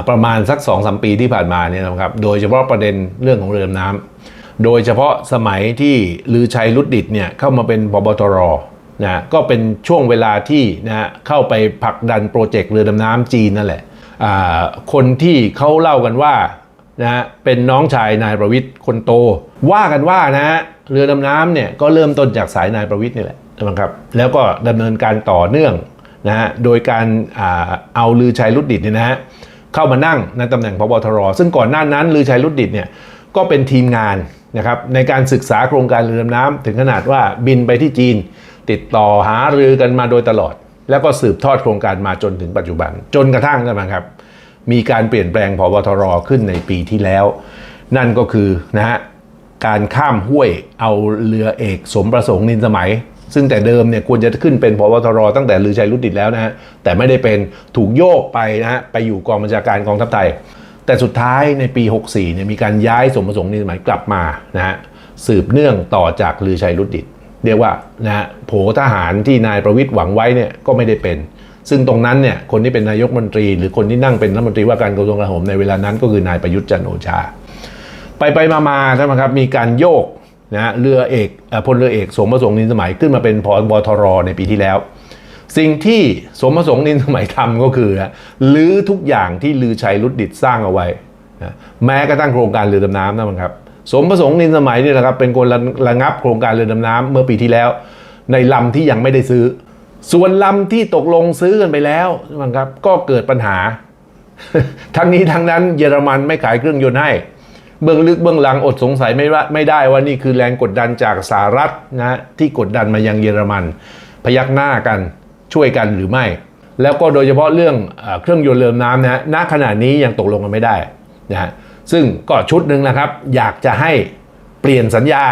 ประมาณสัก 2-3 ปีที่ผ่านมาเนี่ยนะครับโดยเฉพาะประเด็นเรื่องของเรือดำน้ำโดยเฉพาะสมัยที่ลือชัยรุดดิตเนี่ยเข้ามาเป็นผบตรนะก็เป็นช่วงเวลาที่นะเข้าไปผลักดันโปรเจกต์เรือดำน้ำจีนนั่นแหละคนที่เขาเล่ากันว่านะเป็นน้องชายนายประวิตรคนโตว่ากันว่านะฮะเรือดำน้ำเนี่ยก็เริ่มต้นจากสายนายประวิตรนี่แหละนะครับแล้วก็ดำเนินการต่อเนื่องนะฮะโดยการเอาลือชัยรุดดิตเนี่ยนะฮะเข้ามานั่งในตำแหน่งผบตรซึ่งก่อนหน้านั้นลือชัยรุดดิตเนี่ยก็เป็นทีมงานนะครับในการศึกษาโครงการเรือดำน้ำถึงขนาดว่าบินไปที่จีนติดต่อหารือกันมาโดยตลอดแล้วก็สืบทอดโครงการมาจนถึงปัจจุบันจนกระทั่งนะครับ มีการเปลี่ยนแปลงผบ.ทร.ขึ้นในปีที่แล้วนั่นก็คือนะฮะการข้ามห้วยเอาเรือเอกสมประสงค์นินสมัยซึ่งแต่เดิมเนี่ยควรจะขึ้นเป็นผบ.ทร.ตั้งแต่ลือชัยรุดดิตแล้วนะฮะแต่ไม่ได้เป็นถูกโยกไปนะฮะไปอยู่กองบัญชาการกองทัพไทยแต่สุดท้ายในปี 64เนี่ยมีการย้ายสมประสงค์นินสมัยกลับมานะฮะสืบเนื่องต่อจากลือชัยรุดดิตเรียกว่านะฮะโผทหารที่นายประวิตรหวังไว้เนี่ยก็ไม่ได้เป็นซึ่งตรงนั้นเนี่ยคนที่เป็นนายกรัฐมนตรีหรือคนที่นั่งเป็นรัฐมนตรีว่าการกระทรวงกลาโหมในเวลานั้นก็คือนายประยุทธ์จันทร์โอชาไปมาใช่ไหมครับมีการโยกนะเรือเอกพลเรือเอกสมประสงค์นินสมัยขึ้นมาเป็นผบ.ทร.ในปีที่แล้วสิ่งที่สมประสงค์นินสมัยทำก็คือลื้อทุกอย่างที่ลือชัยรุดดิตสร้างเอาไว้นะแม้กระทั่งโครงการเรือดำน้ำนะครับสมประสงค์นินสมัยนี่แหละครับเป็นคนระงับโครงการเรือดำน้ำเมื่อปีที่แล้วในลำที่ยังไม่ได้ซื้อส่วนลำที่ตกลงซื้อกันไปแล้วนะครับก็เกิดปัญหา ทั้งนี้ทั้งนั้นเยอรมันไม่ขายเครื่องยนต์ให้เบื้องลึกเบื้องหลังอดสงสัยไม่ได้ว่านี่คือแรงกดดันจากสหรัฐนะที่กดดันมายังเยอรมันพยักหน้ากันช่วยกันหรือไม่แล้วก็โดยเฉพาะเรื่องเครื่องยนต์เรือดำน้ำนะณขณะนี้ยังตกลงกันไม่ได้นะฮะซึ่งก็ชุดหนึ่งนะครับอยากจะให้เปลี่ยนสัญญา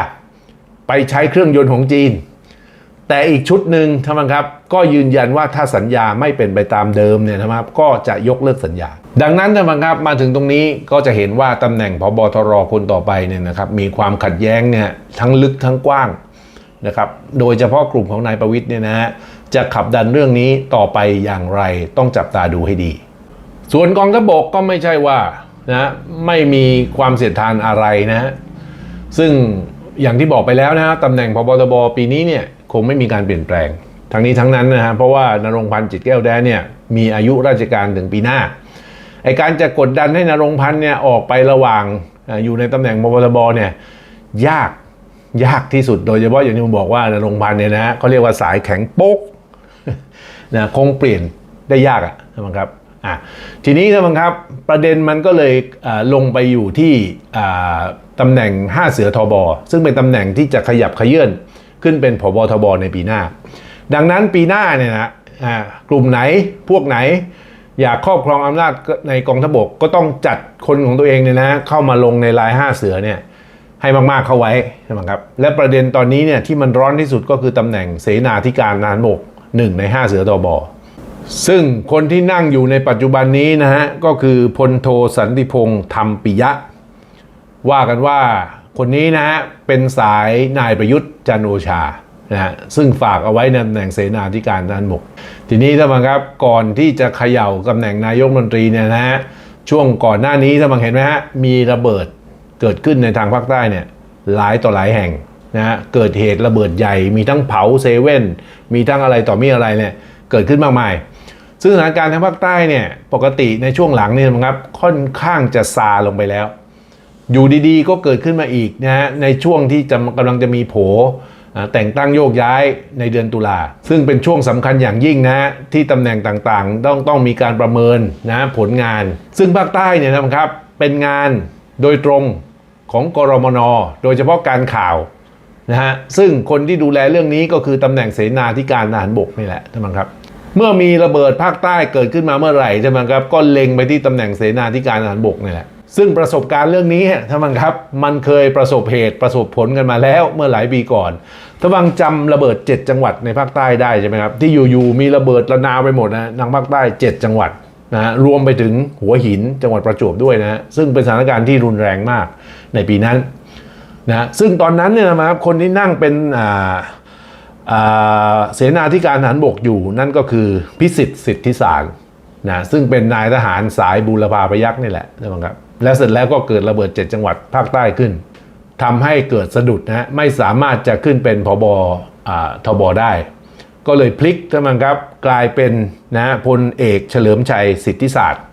ไปใช้เครื่องยนต์ของจีนแต่อีกชุดหนึ่งท่านครับก็ยืนยันว่าถ้าสัญญาไม่เป็นไปตามเดิมเนี่ยนะครับก็จะยกเลิกสัญญาดังนั้นท่านครับมาถึงตรงนี้ก็จะเห็นว่าตำแหน่งผบ.ทร.คนต่อไปเนี่ยนะครับมีความขัดแย้งเนี่ยทั้งลึกทั้งกว้างนะครับโดยเฉพาะกลุ่มของนายประวิตรเนี่ยนะฮะจะขับดันเรื่องนี้ต่อไปอย่างไรต้องจับตาดูให้ดีส่วนกองทัพบกก็ไม่ใช่ว่านะไม่มีความเสียดทานอะไรนะฮะซึ่งอย่างที่บอกไปแล้วนะฮะตำแหน่งผบ.ทบ.ปีนี้เนี่ยคงไม่มีการเปลี่ยนแปลงทั้งนี้ทั้งนั้นนะฮะเพราะว่านรงค์พันธ์จิตแก้วแท้เนี่ยมีอายุราชการถึงปีหน้าไอการจะกดดันให้นรงค์พันธ์เนี่ยออกไประหว่างอยู่ในตำแหน่งผบ.ทบ.เนี่ยยากที่สุดโดยเฉพาะอย่างที่ผมบอกว่านรงค์พันธ์เนี่ยนะฮะเขาเรียกว่าสายแข็งโป๊กนะคงเปลี่ยนได้ยากนะครับทีนี้ครับประเด็นมันก็เลยลงไปอยู่ที่ตำแหน่ง5เสือทบซึ่งเป็นตำแหน่งที่จะขยับเขยื้อนขึ้นเป็นผบ.ทบในปีหน้าดังนั้นปีหน้าเนี่ยนะกลุ่มไหนพวกไหนอยากครอบครองอำนาจในกองทัพบกก็ต้องจัดคนของตัวเองเนี่ยนะเข้ามาลงในราย5เสือเนี่ยให้มากๆเข้าไว้ใช่ไหมครับและประเด็นตอนนี้เนี่ยที่มันร้อนที่สุดก็คือตำแหน่งเสนาธิการทหารบก1ใน5เสือทบซึ่งคนที่นั่งอยู่ในปัจจุบันนี้นะฮะก็คือพลโทสันติพงษ์ธรรมปิยะว่ากันว่าคนนี้นะฮะเป็นสายนายประยุทธ์จันทร์โอชานะฮะซึ่งฝากเอาไว้ในตำแหน่งเสนาธิการทหารบกทีนี้ท่านครับก่อนที่จะเขย่าตำแหน่งนายกรัฐมนตรีเนี่ยนะฮะช่วงก่อนหน้านี้ท่านเห็นไหมฮะมีระเบิดเกิดขึ้นในทางภาคใต้เนี่ยหลายต่อหลายแห่งนะฮะเกิดเหตุระเบิดใหญ่มีทั้งเผาเซเว่นมีทั้งอะไรต่อมีอะไรเนี่ยเกิดขึ้นมากมายซึ่งสถานการณ์ทางภาคใต้เนี่ยปกติในช่วงหลังนี่นะครับค่อนข้างจะซาลงไปแล้วอยู่ดีๆก็เกิดขึ้นมาอีกนะฮะในช่วงที่กำลังจะมีโผแต่งตั้งโยกย้ายในเดือนตุลาซึ่งเป็นช่วงสำคัญอย่างยิ่งนะที่ตำแหน่งต่างๆต้องมีการประเมินนะผลงานซึ่งภาคใต้เนี่ยนะครับเป็นงานโดยตรงของกรมน.โดยเฉพาะการข่าวนะฮะซึ่งคนที่ดูแลเรื่องนี้ก็คือตำแหน่งเสนาธิการทหารบกนี่แหละท่านครับเมื่อมีระเบิดภาคใต้เกิดขึ้นมาเมื่อไหร่ใช่ไหมครับก็เล็งไปที่ตำแหน่งเสนาธิการทหารบกนี่แหละซึ่งประสบการณ์เรื่องนี้ท่านครับมันเคยประสบเหตุประสบผลกันมาแล้วเมื่อหลายปีก่อนท่านจำระเบิด7จังหวัดในภาคใต้ได้ใช่ไหมครับที่อยู่ๆมีระเบิดระนาวไปหมดนะทางภาคใต้7จังหวัดนะรวมไปถึงหัวหินจังหวัดประจวบด้วยนะซึ่งเป็นสถานการณ์ที่รุนแรงมากในปีนั้นนะซึ่งตอนนั้นเนี่ยนะครับคนที่นั่งเป็นเสนาธิการทหารบกอยู่นั่นก็คือพิสิทธิ์สิทธิสารนะซึ่งเป็นนายทหารสายบูรพาพยัคฆ์นี่แหละนะครับและเสร็จแล้วก็เกิดระเบิด7จังหวัดภาคใต้ขึ้นทำให้เกิดสะดุดนะไม่สามารถจะขึ้นเป็นผบ.ทบ.ได้ก็เลยพลิกท่านครับกลายเป็นนะพลเอกเฉลิมชัยสิทธิศาสตร์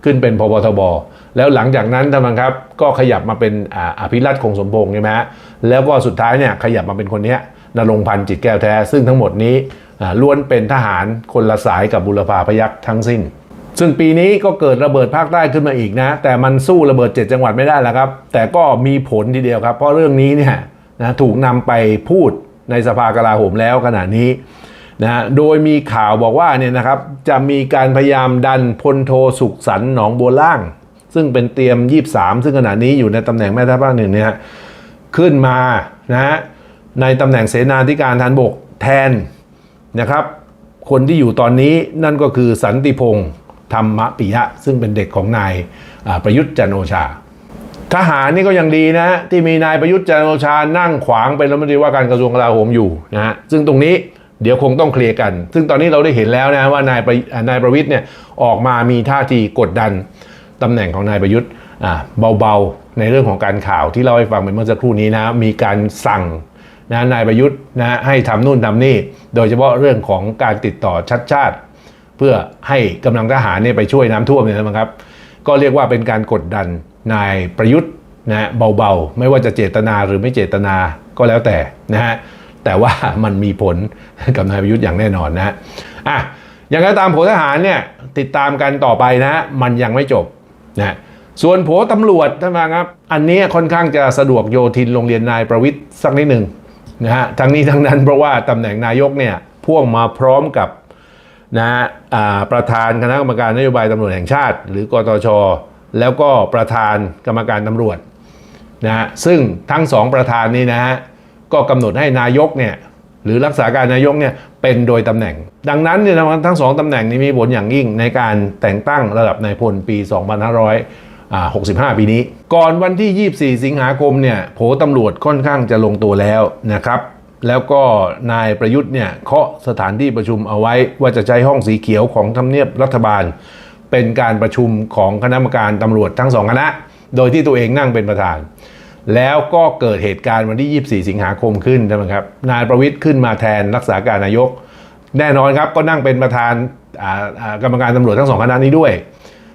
ขึ้นเป็นผบ.ทบ.แล้วหลังจากนั้นท่านครับก็ขยับมาเป็นอภิรัตน์คงสมพงษ์ใช่ไหมฮะแล้วก็สุดท้ายเนี่ยขยับมาเป็นคนนี้นรงค์พันธ์จิตแก้วแท้ซึ่งทั้งหมดนี้ล้วนเป็นทหารคนละสายกับบูรพาพยัคฆ์ทั้งสิ้นซึ่งปีนี้ก็เกิดระเบิดภาคใต้ขึ้นมาอีกนะแต่มันสู้ระเบิด7จังหวัดไม่ได้แล้วครับแต่ก็มีผลทีเดียวครับเพราะเรื่องนี้เนี่ยนะถูกนำไปพูดในสภากลาโหมแล้วขณะนี้ นะโดยมีข่าวบอกว่าเนี่ยนะครับจะมีการพยายามดันพลโทสุขสันต์หนองบัวล่างซึ่งเป็นเตรียม23ซึ่งขณะนี้อยู่ในตำแหน่งแม่ทัพภาคหนึ่งเนี่ยขึ้นมานะฮะในตำแหน่งเสนาธิการทหารบกแทนนะครับคนที่อยู่ตอนนี้นั่นก็คือสันติพงษ์ธรรมปิยะซึ่งเป็นเด็กของนายประยุทธ์จันทร์โอชาทหารนี่ก็ยังดีนะที่มีนายประยุทธ์จันทร์โอชานั่งขวางเป็นรัฐมนตรีว่าการกระทรวงกลาโหมอยู่นะฮะซึ่งตรงนี้เดี๋ยวคงต้องเคลียร์กันซึ่งตอนนี้เราได้เห็นแล้วนะว่านายประวิตรเนี่ยออกมามีท่าทีกดดันตำแหน่งของนายประยุทธ์เบาๆในเรื่องของการข่าวที่เล่าให้ฟังไปเมื่อสักครู่นี้นะมีการสั่งนะนายประยุทธ์นะให้ทำนู่นทำนี่โดยเฉพาะเรื่องของการติดต่อชัดชาติเพื่อให้กำลังทหารเนี่ยไปช่วยน้ำท่วมเนี่ยนะครับก็เรียกว่าเป็นการกดดันนายประยุทธ์นะเบาๆไม่ว่าจะเจตนาหรือไม่เจตนาก็แล้วแต่นะฮะแต่ว่ามันมีผลกับนายประยุทธ์อย่างแน่นอนนะฮะอย่างไรตามโผทหารเนี่ยติดตามกันต่อไปนะมันยังไม่จบนะส่วนโผตำรวจท่านผู้ชมครับอันนี้ค่อนข้างจะสะดวกโยทินโรงเรียนนายประวิตรสักนิดหนึ่งนะฮะทั้งนี้ทั้งนั้นเพราะว่าตำแหน่งนายกเนี่ยพ่วงมาพร้อมกับนะประธานคณะกรรมการนโยบายตำรวจแห่งชาติหรือกตช.แล้วก็ประธานกรรมการตำรวจนะฮะซึ่งทั้งสองประธานนี้นะฮะก็กำหนดให้นายกเนี่ยหรือรักษาการนายกเนี่ยเป็นโดยตำแหน่งดังนั้นเนี่ยทั้งสองตำแหน่งนี้มีผลอย่างยิ่งในการแต่งตั้งระดับนายพลปี 2565 ปีนี้ก่อนวันที่ 24 สิงหาคมเนี่ยโผตำรวจค่อนข้างจะลงตัวแล้วนะครับแล้วก็นายประยุทธ์เนี่ยเคาะสถานที่ประชุมเอาไว้ว่าจะใช้ห้องสีเขียวของทำเนียบรัฐบาลเป็นการประชุมของคณะกรรมการตำรวจทั้งสองคณะโดยที่ตัวเองนั่งเป็นประธานแล้วก็เกิดเหตุการณ์วันที่ 24 สิงหาคมขึ้นนะครับนายประวิตรขึ้นมาแทนรักษาการนายกแน่นอนครับก็นั่งเป็นประธานกรรมการตำรวจทั้งสองคณะนี้ด้วย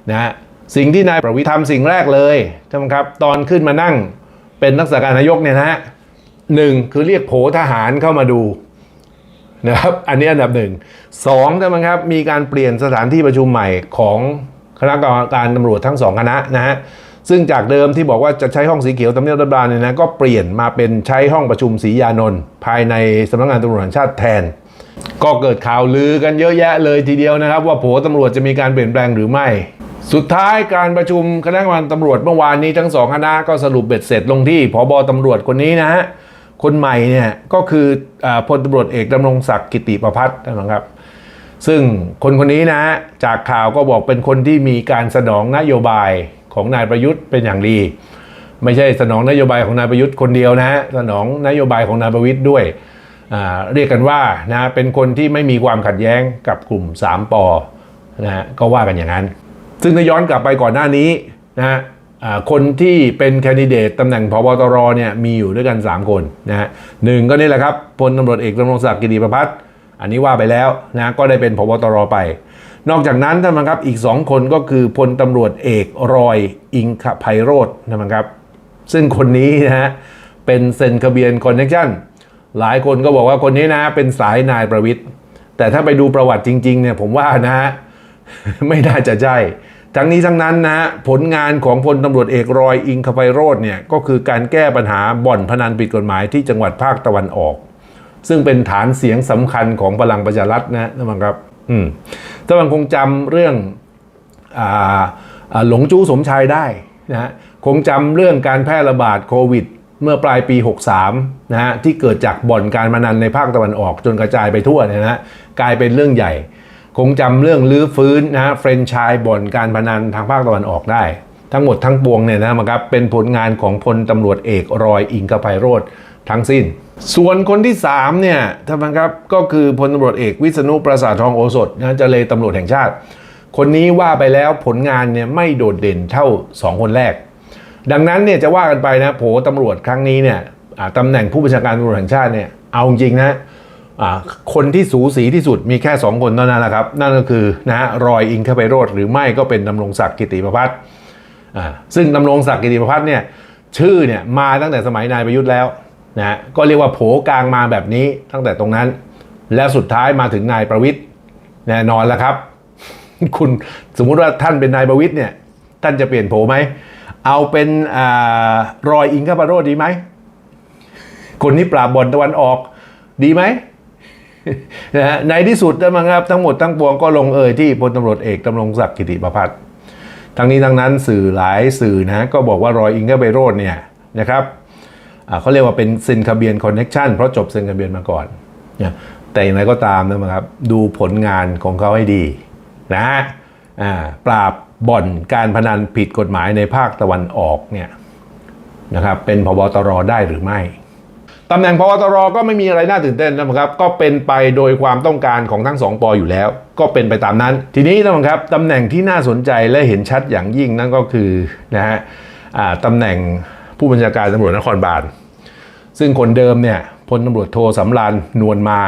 นะสิ่งที่นายประวิตรทำสิ่งแรกเลยนะครับตอนขึ้นมานั่งเป็นรักษาการนายกเนี่ยนะฮะหนึ่งคือเรียกโผทหารเข้ามาดูนะครับอันนี้อันดับหนึ่งสองนะครับมีการเปลี่ยนสถานที่ประชุมใหม่ของคณะกรรมการตำรวจทั้งสองคณะนะฮะซึ่งจากเดิมที่บอกว่าจะใช้ห้องสีเขียวทำเนียบรัฐบาลเนี่ยนะก็เปลี่ยนมาเป็นใช้ห้องประชุมศรียานนท์ภายในสำนักงานตำรวจแห่งชาติแทนก็เกิดข่าวลือกันเยอะแยะเลยทีเดียวนะครับว่าโผตำรวจจะมีการเปลี่ยนแปลงหรือไม่สุดท้ายการประชุมคณะกรรมการตำรวจเมื่อวานนี้ทั้งสองคณะก็สรุปเบ็ดเสร็จลงที่ผบ.ตำรวจคนนี้นะฮะคนใหม่เนี่ยก็คือพลตำรวจเอกดำรงศักดิ์กิติประภัสนะครับซึ่งคนนี้นะฮะจากข่าวก็บอกเป็นคนที่มีการสนองนโยบายของนายประยุทธ์เป็นอย่างดีไม่ใช่สนองนโยบายของนายประยุทธ์คนเดียวนะฮะสนองนโยบายของนายประวิตรด้วยเรียกกันว่านะเป็นคนที่ไม่มีความขัดแย้งกับกลุ่ม3 ป.นะฮะก็ว่ากันอย่างนั้นซึ่งถ้าย้อนกลับไปก่อนหน้านี้นะฮะคนที่เป็นแคนดิเดตตำแหน่งผบ.ตรเนี่ยมีอยู่ด้วยกัน3 คนนะฮะหนึ่งก็นี่แหละครับพลตำรวจเอกดำรงศักดิ์กิติประภัสอันนี้ว่าไปแล้วนะก็ได้เป็นผบ.ตรไปนอกจากนั้นท่านผู้ชมครับอีก2 คนก็คือพลตำรวจเอกรอยอิงคไพโรจน์นะครับซึ่งคนนี้นะฮะเป็นเซนคาเบียนคอนเนคชั่นหลายคนก็บอกว่าคนนี้นะเป็นสายนายประวิตรแต่ถ้าไปดูประวัติจริงๆเนี่ยผมว่านะฮะไม่น่าจะใช่ทั้งนี้ทั้งนั้นนะฮะผลงานของพลตำรวจเอกรอยอิงคไพโรจน์เนี่ยก็คือการแก้ปัญหาบ่อนพนันผิดกฎหมายที่จังหวัดภาคตะวันออกซึ่งเป็นฐานเสียงสำคัญของพลังประชารัฐนะนะครับถ้ามันคงจำเรื่องหลงจู้สมชายได้นะฮะคงจำเรื่องการแพร่ระบาดโควิดเมื่อปลายปี 63นะฮะที่เกิดจากบ่อนการพนันในภาคตะวันออกจนกระจายไปทั่วนะฮะกลายเป็นเรื่องใหญ่คงจำเรื่องลื้อฟื้นนะฮะแฟรนไชส์บ่อนการพนันทางภาคตะวันออกได้ทั้งหมดทั้งปวงเนี่ยนะครับเป็นผลงานของพลตำรวจเอกรอยอิงคไพโรจน์ทั้งสิ้นส่วนคนที่3เนี่ยท่านผู้ชมครับก็คือพลตำรวจเอกวิษณุปราสาททองโอสถนะเจรตำรวจแห่งชาติคนนี้ว่าไปแล้วผลงานเนี่ยไม่โดดเด่นเท่า2 คนแรกดังนั้นเนี่ยจะว่ากันไปนะโผตำรวจครั้งนี้เนี่ยตำแหน่งผู้บัญชาการตำรวจแห่งชาติเนี่ยเอาจริงนะคนที่สูสีที่สุดมีแค่2 คนเท่านั้นแหละครับนั่นก็คือนะรอยอิงคไพโรจน์หรือไม่ก็เป็นดำรงศักดิ์กิติประภัสซึ่งดำรงศักดิ์กิติประภัสเนี่ยชื่อเนี่ยมาตั้งแต่สมัยนายประยุทธ์แล้วนะก็เรียกว่าโผกลางมาแบบนี้ตั้งแต่ตรงนั้นแล้วสุดท้ายมาถึงนายประวิตรแน่นอนแล้วครับคุณสมมุติว่าท่านเป็นนายประวิตรเนี่ยท่านจะเปลี่ยนโผไหมเอาเป็นรอยอิงคไพโรจน์ดีไหมคนนี้ปราบบ่อนตะวันออกดีไหม นะฮะในที่สุดนะครับทั้งหมดทั้งปวงก็ลงเอยที่พลตำรวจเอกดำรงศักดิ์กิติประภัสทั้งนี้ทั้งนั้นสื่อหลายสื่อนะก็บอกว่ารอยอิงเกอร์ไบโรจน์เนี่ยนะครับเขาเรียกว่าเป็นเซนคาเบียนคอนเน็กชันเพราะจบเซนคาเบียนมาก่อนนะแต่อย่างไรก็ตามนะครับดูผลงานของเขาให้ดีนะฮะปราบบ่อนการพนันผิดกฎหมายในภาคตะวันออกเนี่ยนะครับเป็นผบ.ตร.ได้หรือไม่ตำแหน่งผบ.ตร.ก็ไม่มีอะไรน่าตื่นเต้นนะครับก็เป็นไปโดยความต้องการของทั้งสองป.อยู่แล้วก็เป็นไปตามนั้นทีนี้นะครับตำแหน่งที่น่าสนใจและเห็นชัดอย่างยิ่งนั่นก็คือนะฮะตำแหน่งผู้บัญชาการตำรวจนครบาลซึ่งคนเดิมเนี่ยพลตำรวจโทสำราญนวลมา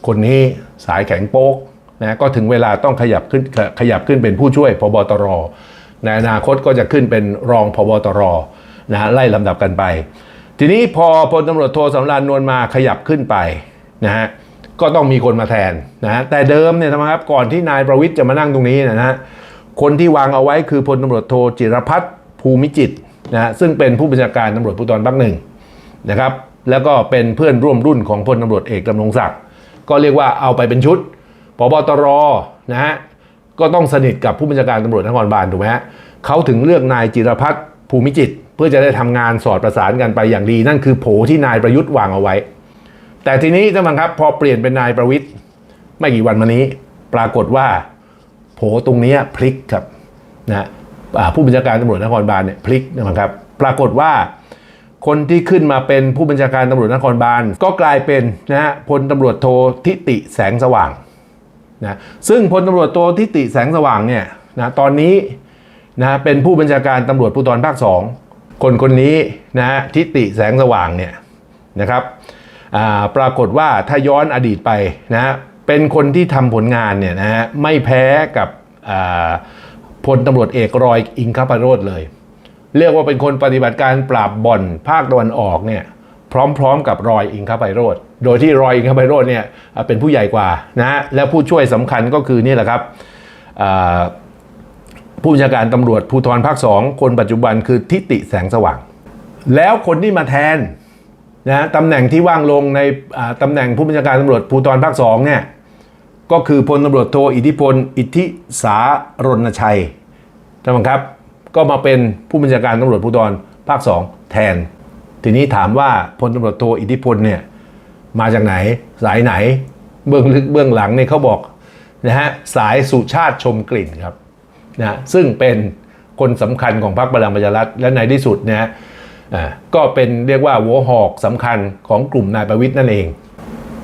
คนนี้สายแข็งโป๊กนะก็ถึงเวลาต้องขยับขึ้นเป็นผู้ช่วยผบ.ตร.ในอนาคตก็จะขึ้นเป็นรองผบ.ตร.นะฮะไล่ลำดับกันไปทีนี้พอพลตำรวจโทสำราญนวลมาขยับขึ้นไปนะฮะก็ต้องมีคนมาแทนนะฮะแต่เดิมเนี่ยนะครับก่อนที่นายประวิตรจะมานั่งตรงนี้นะฮะคนที่วางเอาไว้คือพลตำรวจโทจิรพัฒน์ภูมิจิตรนะฮะซึ่งเป็นผู้บัญชาการตำรวจภูธรภาคหนึ่งนะครับแล้วก็เป็นเพื่อนร่วมรุ่นของพลตำรวจเอกดำรงศักดิ์ก็เรียกว่าเอาไปเป็นชุดผบ.ตร.นะฮะก็ต้องสนิทกับผู้บัญชาการตำรวจนครบาลถูกไหมฮะเขาถึงเลือกนายจิรพัฒน์ภูมิจิตรเพื่อจะได้ทำงานสอดประสานกันไปอย่างดีนั่นคือโผที่นายประยุทธ์วางเอาไว้แต่ทีนี้ท่านผู้ชมครับพอเปลี่ยนเป็นนายประวิตรไม่กี่วันมานี้ปรากฏว่าโผตรงนี้พลิกครับนะผู้บัญชาการตำรวจนครบาลเนี่ยพลิกนะครับปรากฏว่าคนที่ขึ้นมาเป็นผู้บัญชาการตำรวจนครบาลก็กลายเป็นนะฮะพลตำรวจโททิติแสงสว่างนะซึ่งพลตำรวจโททิติแสงสว่างเนี่ยนะตอนนี้นะเป็นผู้บัญชาการตำรวจภูธรภาค2คนนี้นะฮะทิติแสงสว่างเนี่ยนะครับปรากฏว่าถ้าย้อนอดีตไปนะฮะเป็นคนที่ทำผลงานเนี่ยนะฮะไม่แพ้กับพลตำรวจเอกรอยอิงคภัยโรจน์เลยเรียกว่าเป็นคนปฏิบัติการปราบบ่อนภาคตะวันออกเนี่ยพร้อมๆกับรอยอิงคภัยโรจน์โดยที่รอยอิงคภัยโรจน์เนี่ยเป็นผู้ใหญ่กว่านะฮะและผู้ช่วยสำคัญก็คือนี่แหละครับผู้บัญชาการตำรวจภูธรภาค2คนปัจจุบันคือทิติแสงสว่างแล้วคนที่มาแทนนะตำแหน่งที่ว่างลงในตำแหน่งผู้บัญชาการตำรวจภูธรภาค2เนี่ยก็คือพลตำรวจโทอิทธิพลอิทธิสารณชัยนะครับก็มาเป็นผู้บัญชาการตำรวจภูธรภาค2แทนทีนี้ถามว่าพลตำรวจโทอิทธิพลเนี่ยมาจากไหนสายไหนเบื้องลึกเบื้องหลังเนี่ยเขาบอกนะฮะสายสุชาติชมกลิ่นครับนะซึ่งเป็นคนสำคัญของพรรคพลังประชารัฐและในที่สุดเนี่ยก็เป็นเรียกว่าหัวหอกสำคัญของกลุ่มนายประวิตรนั่นเอง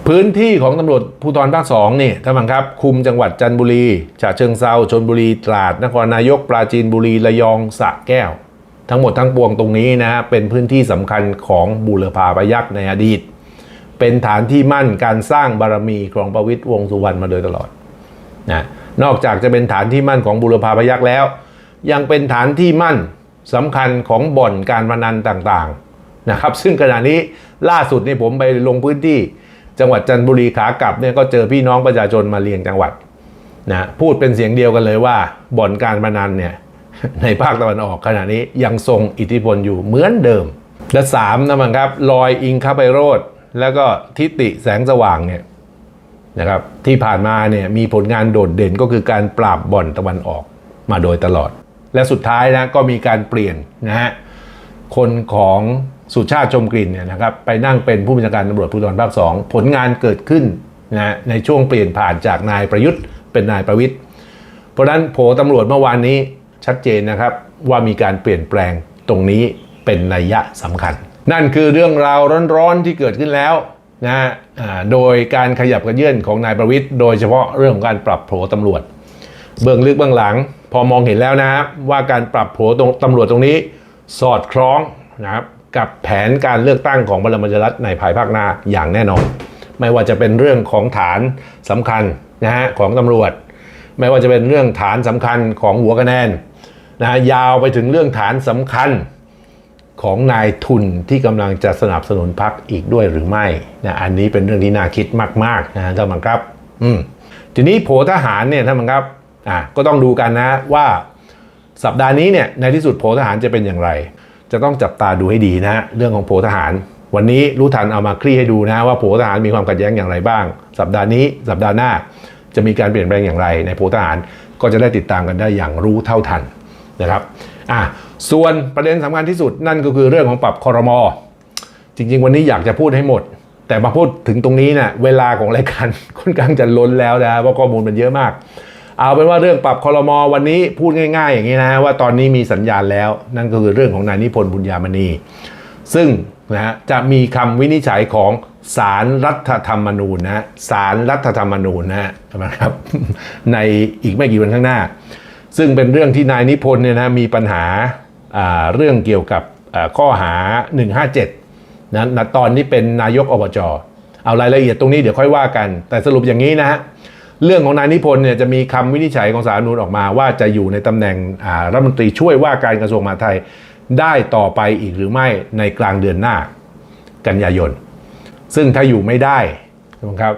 พื้นที่ของตำรวจภูธรภาค2นี่ท่านผู้ชมครับคุมจังหวัดจันทบุรีฉะเชิงเทราชลบุรีตราดนครนายกปราจีนบุรีระยองสระแก้วทั้งหมดทั้งปวงตรงนี้นะเป็นพื้นที่สำคัญของบูรพาพยัคฆ์ในอดีตเป็นฐานที่มั่นการสร้างบารมีของประวิตรวงษ์สุวรรณมาโดยตลอดนะนอกจากจะเป็นฐานที่มั่นของบูรพาพยัคฆ์แล้วยังเป็นฐานที่มั่นสำคัญของบ่อนการพนันต่างๆนะครับซึ่งขณะนี้ล่าสุดนี่ผมไปลงพื้นที่จังหวัดจันทบุรีขากลับเนี่ยก็เจอพี่น้องประชาชนมาเรียงจังหวัดนะพูดเป็นเสียงเดียวกันเลยว่าบ่อนการพนันเนี่ยในภาคตะวันออกขณะนี้ยังทรงอิทธิพลอยู่เหมือนเดิมและ3นะครับรอยอิงคภัยโรจน์แล้วก็ทิติแสงสว่างเนี่ยนะครับที่ผ่านมาเนี่ยมีผลงานโดดเด่นก็คือการปราบบ่อนตะวันออกมาโดยตลอดและสุดท้ายนะก็มีการเปลี่ยนนะฮะคนของสุชาติชมกลิ่นเนี่ยนะครับไปนั่งเป็นผู้บัญชาการตำรวจภูธรภาค2ผลงานเกิดขึ้นนะในช่วงเปลี่ยนผ่านจากนายประยุทธ์เป็นนายประวิตรเพราะฉะนั้นโผตำรวจเมื่อวานนี้ชัดเจนนะครับว่ามีการเปลี่ยนแปลงตรงนี้เป็นนัยยะสำคัญนั่นคือเรื่องราวร้อนๆที่เกิดขึ้นแล้วนะฮะโดยการขยับกระเยื่อนของนายประวิตรโดยเฉพาะเรื่องของการปรับโผตำรวจเบื้องลึกเบื้องหลังพอมองเห็นแล้วนะครับว่าการปรับโผตำรวจตรงนี้สอดคล้องนะครับกับแผนการเลือกตั้งของพลังประชารัฐในภายภาคหน้าอย่างแน่นอนไม่ว่าจะเป็นเรื่องของฐานสำคัญนะฮะของตำรวจไม่ว่าจะเป็นเรื่องฐานสำคัญของหัวคะแนนนะยาวไปถึงเรื่องฐานสำคัญของนายทุนที่กำลังจะสนับสนุนพรรคอีกด้วยหรือไม่นะอันนี้เป็นเรื่องที่น่าคิดมากๆนะท่านผู้ชมครับทีนี้โผทหารเนี่ยท่านผู้ชมครับก็ต้องดูกันนะว่าสัปดาห์นี้เนี่ยในที่สุดโผทหารจะเป็นอย่างไรจะต้องจับตาดูให้ดีนะเรื่องของโผทหาร วันนี้รู้ทันเอามาคลี่ให้ดูนะว่าโผทหารมีความขัดแย้งอย่างไรบ้างสัปดาห์นี้สัปดาห์หน้าจะมีการเปลี่ยนแปลงอย่างไรในโผทหารก็จะได้ติดตามกันได้อย่างรู้เท่าทันนะครับส่วนประเด็นสำคัญที่สุดนั่นก็คือเรื่องของปรับครม.จริงๆวันนี้อยากจะพูดให้หมดแต่มาพูดถึงตรงนี้นะเวลาของรายการค่อนข้างจะล้นแล้วนะเพราะข้อมูลมันเยอะมากเอาเป็นว่าเรื่องปรับครม.วันนี้พูดง่ายๆอย่างนี้นะว่าตอนนี้มีสัญญาณแล้วนั่นก็คือเรื่องของนายนิพนธ์บุญญามณีซึ่งนะจะมีคำวินิจฉัยของศาลรัฐธรรมนูญนะศาลรัฐธรรมนูญนะครับ ในอีกไม่กี่วันข้างหน้าซึ่งเป็นเรื่องที่นายนิพนธ์เนี่ยนะมีปัญหาเรื่องเกี่ยวกับข้อหา157นะตอนนี้เป็นนายกอบจ.เอารายละเอียดตรงนี้เดี๋ยวค่อยว่ากันแต่สรุปอย่างนี้นะฮะเรื่องของนายนิพนธ์เนี่ยจะมีคำวินิจฉัยของศาลรัฐธรรมนูญออกมาว่าจะอยู่ในตำแหน่งรัฐมนตรีช่วยว่าการกระทรวงมหาดไทยได้ต่อไปอีกหรือไม่ในกลางเดือนหน้ากันยายนซึ่งถ้าอยู่ไม่ได้นะครับ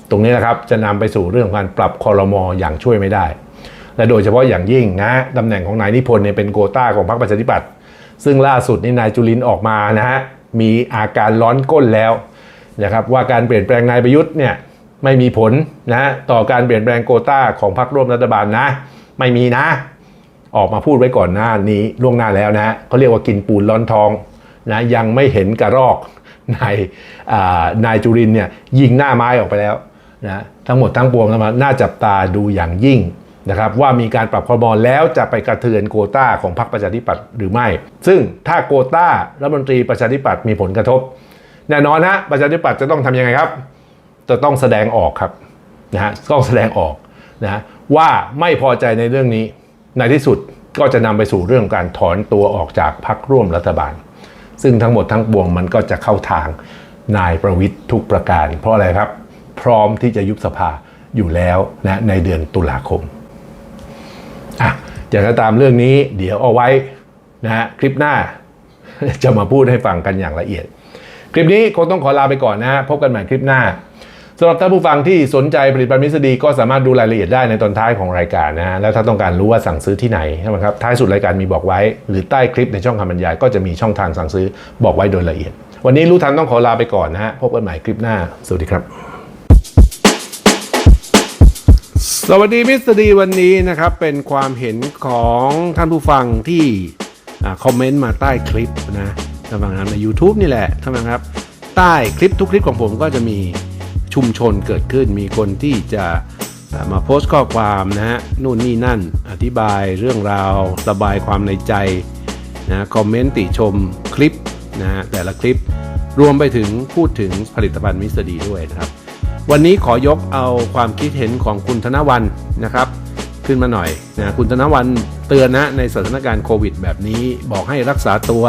ตรงนี้นะครับจะนำไปสู่เรื่องการปรับครม.อย่างช่วยไม่ได้และโดยเฉพาะอย่างยิ่งนะตำแหน่งของนายนิพนธ์เนี่ยเป็นโควต้าของพรรคประชาธิปัตย์ซึ่งล่าสุดนี่นายจุลินทร์ออกมานะฮะมีอาการร้อนก้นแล้วนะครับว่าการเปลี่ยนแปลงนายประยุทธ์เนี่ยไม่มีผลนะต่อการเปลี่ยนแปลงโควต้าของพรรคร่วมรัฐบาลนะไม่มีนะออกมาพูดไว้ก่อนหน้านี้ล่วงหน้าแล้วนะเขาเรียกว่ากินปูนร้อนทองนะยังไม่เห็นกระรอกนายจุรินทร์เนี่ยยิงหน้าไม้ออกไปแล้วนะทั้งหมดทั้งปวงน่าจับตาดูอย่างยิ่งนะครับว่ามีการปรับครม.แล้วจะไปกระเทือนโควต้าของพรรคประชาธิปัตย์หรือไม่ซึ่งถ้าโควต้ารัฐมนตรีประชาธิปัตย์มีผลกระทบแน่นอนนะประชาธิปัตย์จะต้องทำยังไงครับจะต้องแสดงออกครับนะฮะต้องแสดงออกนะว่าไม่พอใจในเรื่องนี้ในที่สุดก็จะนำไปสู่เรื่องการถอนตัวออกจากพรรคร่วมรัฐบาลซึ่งทั้งหมดทั้งปวงมันก็จะเข้าทางนายประวิตรทุกประการเพราะอะไรครับพร้อมที่จะยุบสภาอยู่แล้วนะในเดือนตุลาคมอย่างไรก็ตามเรื่องนี้เดี๋ยวเอาไว้นะฮะคลิปหน้า จะมาพูดให้ฟังกันอย่างละเอียดคลิปนี้คงต้องขอลาไปก่อนนะฮะพบกันใหม่คลิปหน้าสำหรับท่านผู้ฟังที่สนใจผลิตภัณฑ์มิสดีก็สามารถดูรายละเอียดได้ในตอนท้ายของรายการนะฮะแล้วถ้าต้องการรู้ว่าสั่งซื้อที่ไหนใช่ไหมครับท้ายสุดรายการมีบอกไว้หรือใต้คลิปในช่องคำบรรยายก็จะมีช่องทางสั่งซื้อบอกไว้โดยละเอียดวันนี้รู้ทันต้องขอลาไปก่อนนะฮะพบกันใหม่คลิปหน้าสวัสดีครับสวัสดีมิสเตอร์ดีวันนี้นะครับเป็นความเห็นของท่านผู้ฟังที่คอมเมนต์มาใต้คลิปนะท่านฟังใน YouTube นี่แหละท่านฟังครับใต้คลิปทุกคลิปของผมก็จะมีชุมชนเกิดขึ้นมีคนที่จะมาโพสต์ข้อความนะฮะนู่นนี่นั่นอธิบายเรื่องราวระบายความในใจนะคอมเมนต์ติชมคลิปนะแต่ละคลิปรวมไปถึงพูดถึงผลิตภัณฑ์มิสเตอร์ดีด้วยนะครับวันนี้ขอยกเอาความคิดเห็นของคุณธนวรรณนะครับขึ้นมาหน่อยนะคุณธนวรรณเตือนนะในสถานการณ์โควิดแบบนี้บอกให้รักษาตัว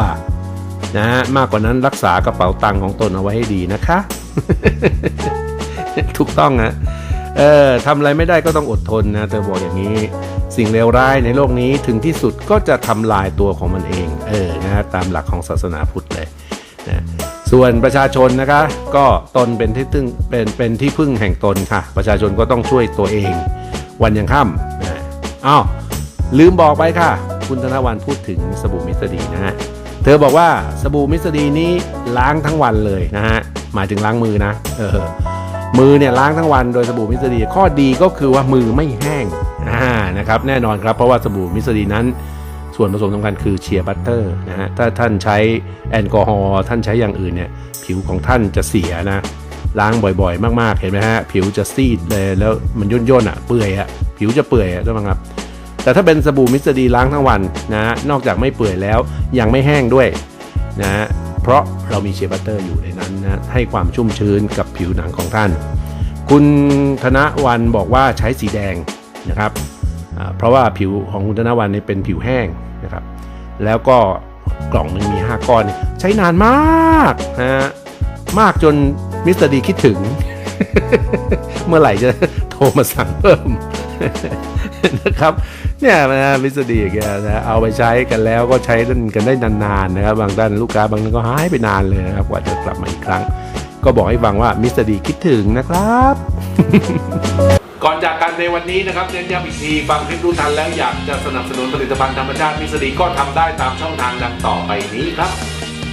นะมากกว่านั้นรักษากระเป๋าตังค์ของตนเอาไว้ให้ดีนะคะ ถูกต้องนะทำอะไรไม่ได้ก็ต้องอดทนนะเธอบอกอย่างนี้สิ่งเลวร้ายในโลกนี้ถึงที่สุดก็จะทำลายตัวของมันเองนะตามหลักของศาสนาพุทธเลยนะส่วนประชาชนนะคะก็ตนเป็นที่พึ่งแห่งตนค่ะประชาชนก็ต้องช่วยตัวเองวันยังค่ำนะลืมบอกไปค่ะคุณธนวรรณพูดถึงสบู่มิสเตอร์ดีนะฮะเธอบอกว่าสบู่มิสเตอร์ดีนี้ล้างทั้งวันเลยนะฮะหมายถึงล้างมือนะมือเนี่ยล้างทั้งวันโดยสบู่มิสเตอร์ดีข้อดีก็คือว่ามือไม่แห้งนะครับแน่นอนครับเพราะว่าสบู่มิสเตอร์ดีนั้นส่วนผสมสำคัญคือเชียร์บัตเตอร์นะฮะถ้าท่านใช้แอลกอฮอล์ท่านใช้อย่างอื่นเนี่ยผิวของท่านจะเสียนะล้างบ่อยๆมากๆเห็นไหมฮะผิวจะซีดเลยแล้วมันย่นๆเปื่อยผิวจะเปื่อยใช่ไหมครับแต่ถ้าเป็นสบู่มิสเตอร์ดีล้างทั้งวันนะนอกจากไม่เปื่อยแล้วยังไม่แห้งด้วยนะเพราะเรามีเชียร์บัตเตอร์อยู่ในนั้นนะให้ความชุ่มชื้นกับผิวหนังของท่านคุณธนวรรณบอกว่าใช้สีแดงนะครับเพราะว่าผิวของคุณธนวรรณนี่เป็นผิวแห้งนะครับแล้วก็กล่องนึงมี5ก้อนใช้นานมากนะมากจนมิสเตอร์ดีคิดถึง เมื่อไหร่จะโทรมาสั่งเพิ่ม นะครับเนี่ยมิสเตอร์ดีอย่างเงี้ยนะเอาไปใช้กันแล้วก็ใช้กันได้นานๆนะครับบางท่านลูกค้าบางท่านก็หายไปนานเลยนะครับกว่าจะกลับมาอีกครั้งก็บอกให้ฟังว่ามิสเตอร์ดีคิดถึงนะครับ ก่อนจากกันในวันนี้นะครับเน้นย้ำอีกทีฟังคลิปรู้ทันแล้วอยากจะสนับสนุนผลิตภัณฑ์ธรรมชาติมิสเตอร์ดีก็ทำได้ตามช่องทางดังต่อไปนี้ครับ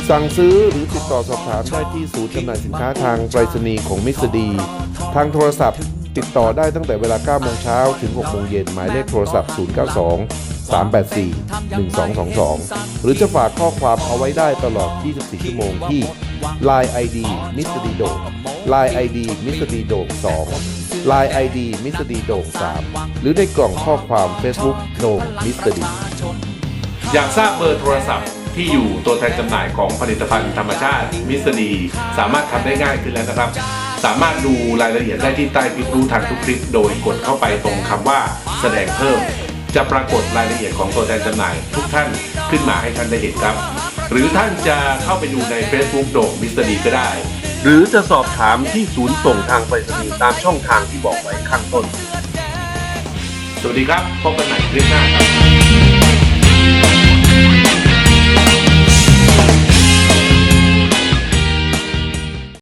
สั่งซื้อหรือติดต่อสอบถามได้ที่ศูนย์จำหน่ายสินค้าทางไปรษณีย์ของมิสดี ทางโทรศัพท์ติดต่อได้ตั้งแต่เวลา 9 โมงเช้าถึง 6 โมงเย็นหมายเลขโทรศัพท์ 092-384-1222 หรือจะฝากข้อความเอาไว้ได้ตลอด 24 ชั่วโมงที่ Line ID มิสดีโด่ง Line ID มิสดีโด่ง2 Line ID มิสดีโด่ง3หรือในกล่องข้อความ Facebook โด่งมิสดี อยากทราบเบอร์โทรศัพท์ที่อยู่ตัวแทนจำหน่ายของผลิตภัณฑ์ธรรมชาติมิสดีสามารถทำได้ง่ายขึ้นแล้วนะครับสามารถดูรายละเอียดได้ที่ใต้คลิปรู้ทันทุกคลิปโดยกดเข้าไปตรงคำว่าแสดงเพิ่มจะปรากฏรายละเอียดของตัวแทนจำหน่ายทุกท่านขึ้นมาให้ท่านได้เห็นครับหรือท่านจะเข้าไปดูใน Facebook โด่งมิสดีก็ได้หรือจะสอบถามที่ศูนย์ส่งทางไปรษณีย์ตามช่องทางที่บอกไว้ข้างต้นสวัสดีครับพบกันใหม่คลิปหน้าครับ